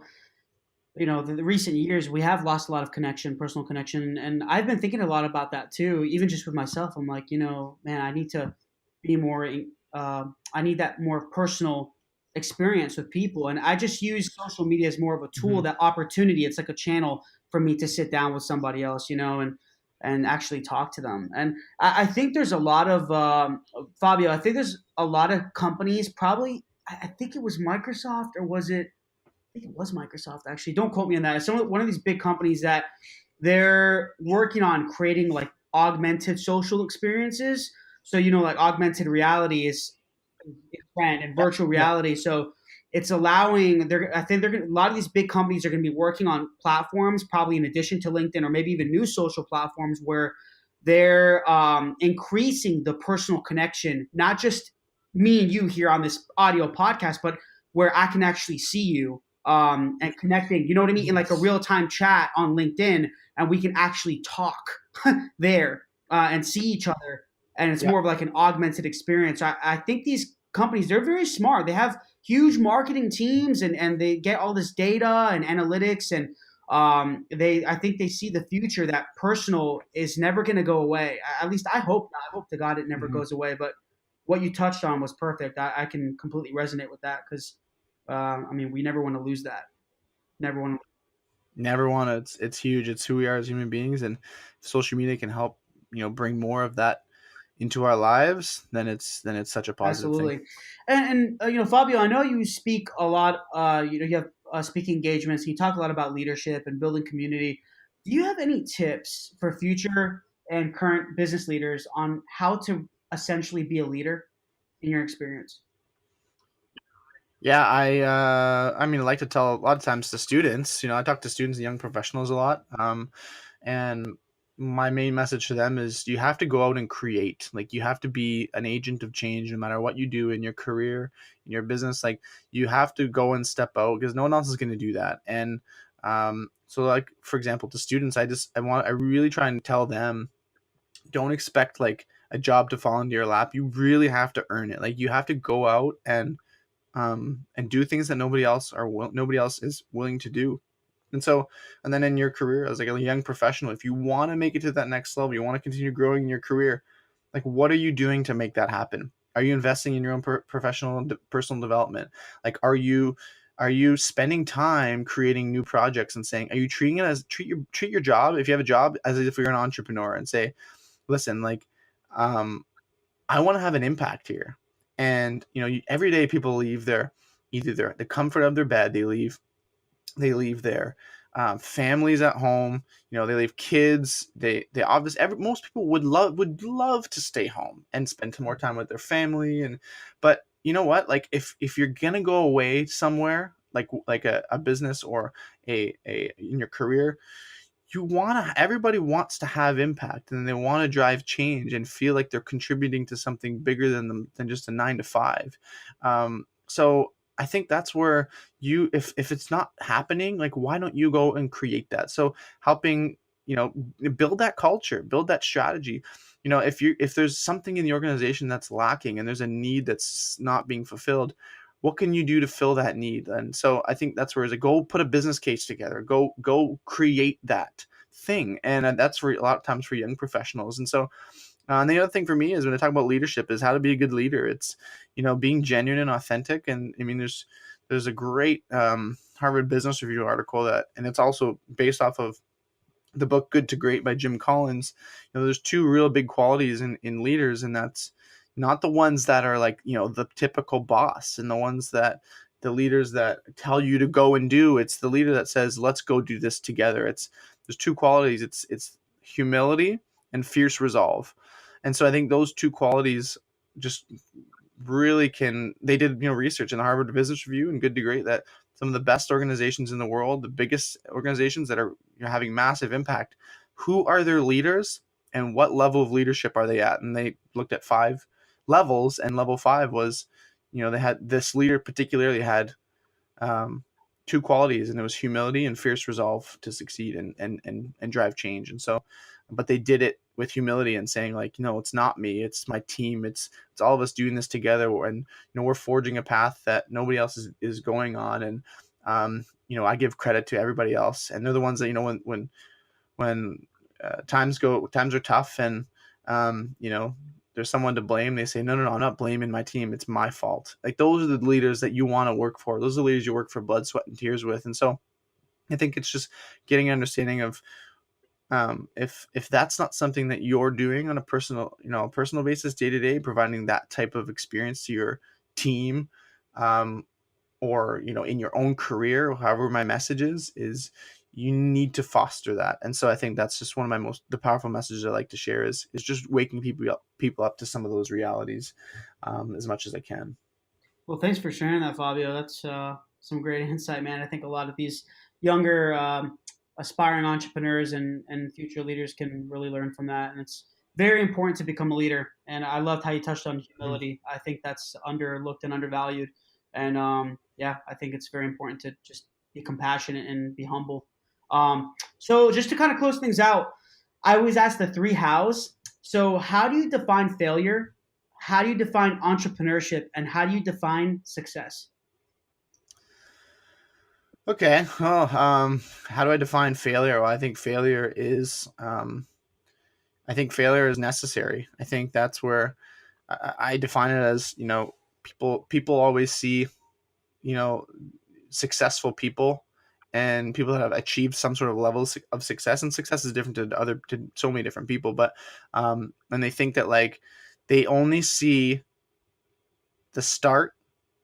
the recent years we have lost a lot of connection, personal connection, and I've been thinking a lot about that too. Even just with myself, I'm like, man, I need to be more. I need that more personal experience with people, and I just use social media as more of a tool, Mhm. that opportunity. It's like a channel for me to sit down with somebody else, and actually talk to them. And I think there's a lot of Fabio. I think there's a lot of companies. Probably, I think it was Microsoft, or was it? I think it was Microsoft actually. Don't quote me on that. It's one of these big companies that they're working on creating like augmented social experiences. So like augmented reality is trend, and Yep. virtual Yep. reality. So it's allowing. I think they're gonna, a lot of these big companies are going to be working on platforms, probably in addition to LinkedIn or maybe even new social platforms where they're increasing the personal connection, not just me and you here on this audio podcast, but where I can actually see you and connecting. You know what I mean? In like a Yes. real time chat on LinkedIn, and we can actually talk there and see each other. And it's Yeah. more of like an augmented experience. I think these companies, they're very smart. They have huge marketing teams, and they get all this data and analytics, and I think they see the future, that personal is never going to go away. At least I hope not. I hope to God it never Mhm. goes away. But what you touched on was perfect. I can completely resonate with that because I mean, we never want to lose that. Never want to. Never want to. It's huge. It's who we are as human beings, and if social media can help bring more of that into our lives, then it's such a positive thing. Absolutely. And Fabio, I know you speak a lot. You have speaking engagements. You talk a lot about leadership and building community. Do you have any tips for future and current business leaders on how to essentially be a leader in your experience? Yeah, I mean, I like to tell a lot of times to students. I talk to students and young professionals a lot. And my main message to them is you have to go out and create. Like you have to be an agent of change no matter what you do in your career, in your business. Like you have to go and step out because no one else is going to do that. And so like for example, to students, I really try and tell them, don't expect like a job to fall into your lap. You really have to earn it. Like you have to go out and do things that nobody else is willing to do. And then in your career as like a young professional, if you want to make it to that next level, you want to continue growing in your career, like what are you doing to make that happen? Are you investing in your own professional and personal development? Like are you spending time creating new projects and saying, are you treat your job, if you have a job, as if you're an entrepreneur and say, listen, like um I want to have an impact here. And every day people leave their either the comfort of their bed, they leave their families at home. They leave kids. They obviously most people would love to stay home and spend more time with their family. But you know what? Like if you're gonna go away somewhere, like a business or a in your career, everybody wants to have impact and they want to drive change and feel like they're contributing to something bigger than them than just a 9 to 5. So I think that's where if it's not happening, like why don't you go and create that? So helping build that culture, build that strategy. If there's something in the organization that's lacking and there's a need that's not being fulfilled, what can you do to fill that need? And so I think that's where is it, go put a business case together, go create that thing. And that's for a lot of times for young professionals. And so and the other thing for me is when I talk about leadership is how to be a good leader. It's being genuine and authentic. And I mean there's a great Harvard Business Review article, that and it's also based off of the book Good to Great by Jim Collins, there's two real big qualities in leaders, and that's not the ones that are like, the typical boss and the ones that the leaders that tell you to go and do. It's the leader that says, let's go do this together. There's two qualities. It's humility and fierce resolve. And so I think those two qualities just really they did, research in the Harvard Business Review and Good to Great, that some of the best organizations in the world, the biggest organizations that are having massive impact, who are their leaders and what level of leadership are they at? And they looked at 5 levels, and level 5 was, they had this leader particularly had um, two qualities, and it was humility and fierce resolve to succeed and drive change. And so, but they did it with humility and saying, like, it's not me, it's my team, it's all of us doing this together, and we're forging a path that nobody else is going on. And I give credit to everybody else, and they're the ones that, when times are tough, and there's someone to blame, they say, no, I'm not blaming my team, it's my fault. Like, those are the leaders that you want to work for. Those are the leaders you work for blood, sweat, and tears with. And so I think it's just getting an understanding of, if that's not something that you're doing on a personal basis day to day, providing that type of experience to your team, or in your own career, however my message is you need to foster that. And so I think that's just one of the powerful messages I like to share, is just waking people up to some of those realities, as much as I can. Well, thanks for sharing that, Fabio. That's some great insight, man. I think a lot of these younger aspiring entrepreneurs and future leaders can really learn from that. And it's very important to become a leader. And I loved how you touched on Mhm. humility. I think that's underlooked and undervalued. And yeah, I think it's very important to just be compassionate and be humble. So just to kind of close things out, I always ask the 3 hows. So how do you define failure? How do you define entrepreneurship, and how do you define success? Okay. Well, how do I define failure? Well, I think failure is necessary. I think that's where I define it as, people always see, you know, successful people and people that have achieved some sort of level of success, and success is different to so many different people. But and they think that, like, they only see the start.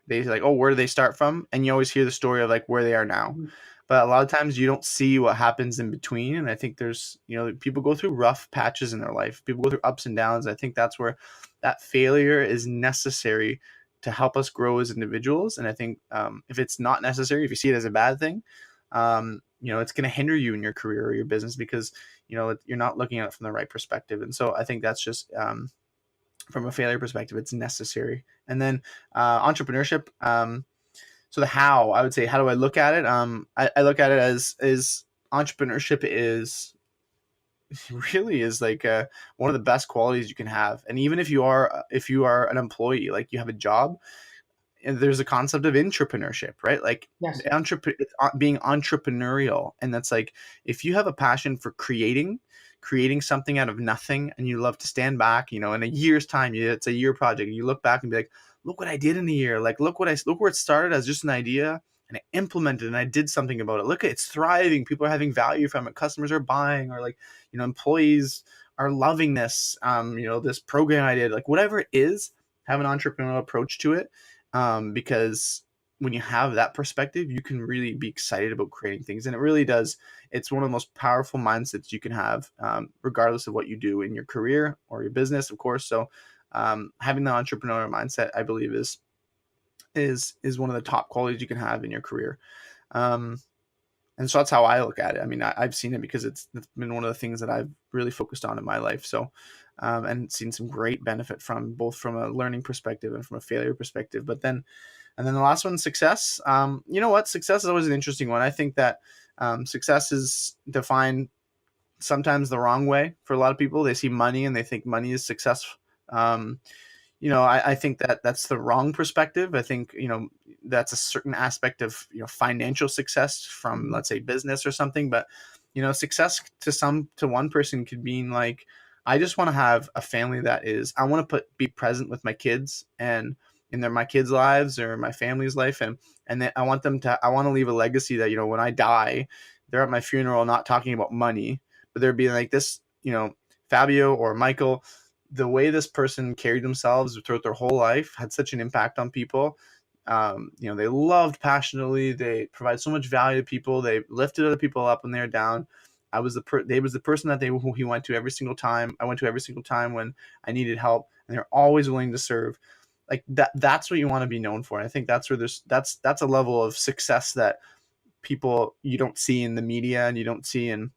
They like, oh, where do they start from? And you always hear the story of, like, where they are now. Mhm. But a lot of times you don't see what happens in between. And I think there's, people go through rough patches in their life. People go through ups and downs. I think that's where that failure is necessary to help us grow as individuals. And I think, if it's not necessary, if you see it as a bad thing, it's going to hinder you in your career or your business, because, you're not looking at it from the right perspective. And so I think that's just, from a failure perspective, it's necessary. And then entrepreneurship. So the how, I would say, how do I look at it? I look at it as is entrepreneurship is really is like one of the best qualities you can have. And even if you are an employee, like, you have a job, and there's a concept of entrepreneurship, right? Like, Yes. being entrepreneurial. And that's like, if you have a passion for creating something out of nothing, and you love to stand back, in a year's time, it's a year project, and you look back and be like, look what I did in a year. Like, look where it started as just an idea, and I implemented, and I did something about it. Look, it's thriving. People are having value from it. Customers are buying, or, like, employees are loving this, this program I did, like, whatever it is, have an entrepreneurial approach to it, because when you have that perspective, you can really be excited about creating things. And it really does. It's one of the most powerful mindsets you can have, regardless of what you do in your career or your business, of course. So, having the entrepreneurial mindset, I believe, is one of the top qualities you can have in your career. Um, and so that's how I look at it. I mean, I've seen it because it's been one of the things that I've really focused on in my life. So, and seen some great benefit from, both from a learning perspective and from a failure perspective. And then the last one, success. You know what? Success is always an interesting one. I think that, success is defined sometimes the wrong way for a lot of people. They see money and they think money is success. Um, I think that that's the wrong perspective. I think, that's a certain aspect of, financial success from, Mhm. let's say, business or something. But, success to one person could mean, like, I just want to have a family I want to be present with my kids, and in my kids' lives or my family's life. And then I want to leave a legacy that, when I die, they're at my funeral, not talking about money, but they're being like this, Fabio or Michael, the way this person carried themselves throughout their whole life had such an impact on people. They loved passionately. They provide so much value to people. They lifted other people up when they were down. They was the person that he went to every single time. I went to every single time when I needed help, and they're always willing to serve. Like that's what you want to be known for. And I think that's where that's a level of success that people you don't see in the media and you don't see in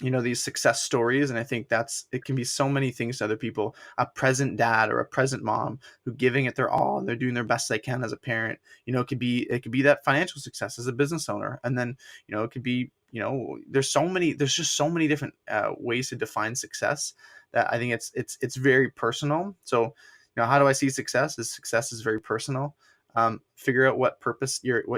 these success stories. And I think it can be so many things to other people. A present dad or a present mom who giving it their all, and they're doing their best they can as a parent. It could be that financial success as a business owner. And then it could be there's just so many different ways to define success that I think it's very personal. So how do I see success? Success is very personal. Figure out what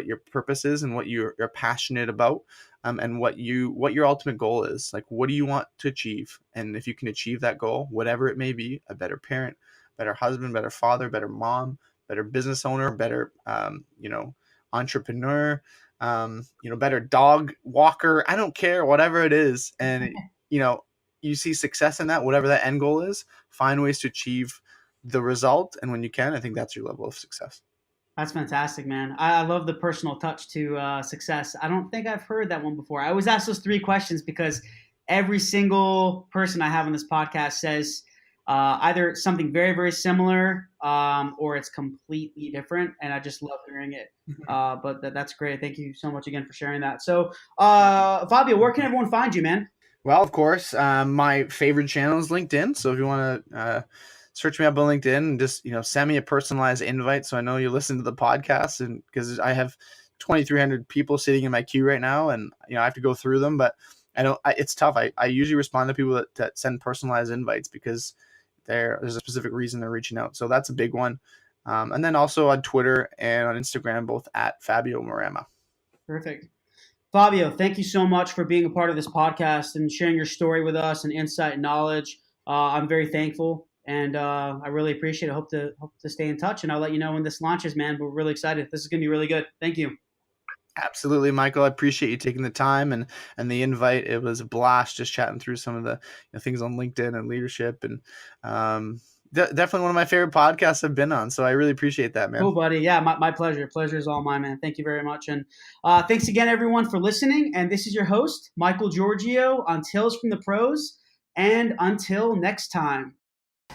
your purpose is and what you're passionate about, and what your ultimate goal is. Like, what do you want to achieve? And if you can achieve that goal, whatever it may be, a better parent, better husband, better father, better mom, better business owner, better entrepreneur, better dog walker, I don't care, whatever it is. And you see success in that, whatever that end goal is, find ways to achieve the result. And when you can, I think that's your level of success. That's fantastic, man. I love the personal touch to success. I don't think I've heard that one before. I always ask those 3 questions because every single person I have on this podcast says either something very, very similar or it's completely different. And I just love hearing it. But that's great. Thank you so much again for sharing that. So, Fabio, where can everyone find you, man? Well, of course, my favorite channel is LinkedIn. So if you want to search me up on LinkedIn and just, send me a personalized invite so I know you listen to the podcast. And because I have 2,300 people sitting in my queue right now, and I have to go through them, but it's tough. I usually respond to people that send personalized invites because there's a specific reason they're reaching out. So that's a big one. And then also on Twitter and on Instagram, both at Fabio Marrama. Perfect. Fabio, thank you so much for being a part of this podcast and sharing your story with us and insight and knowledge. I'm very thankful. And I really appreciate it. Hope to stay in touch, and I'll let you know when this launches, man. We're really excited. This is going to be really good. Thank you. Absolutely, Michael. I appreciate you taking the time and the invite. It was a blast just chatting through some of the things on LinkedIn and leadership, and definitely one of my favorite podcasts I've been on. So I really appreciate that, man. Cool, buddy. Yeah, my pleasure. Pleasure is all mine, man. Thank you very much. And thanks again, everyone, for listening. And this is your host, Michael Giorgio, on Tales from the Pros. And until next time.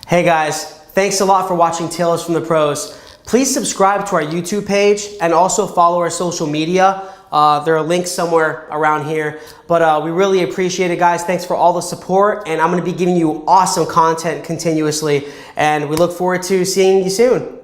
Hey guys, thanks a lot for watching Tales from the Pros. Please subscribe to our YouTube page and also follow our social media. There are links somewhere around here, but we really appreciate it, guys. Thanks for all the support, and I'm going to be giving you awesome content continuously, and we look forward to seeing you soon.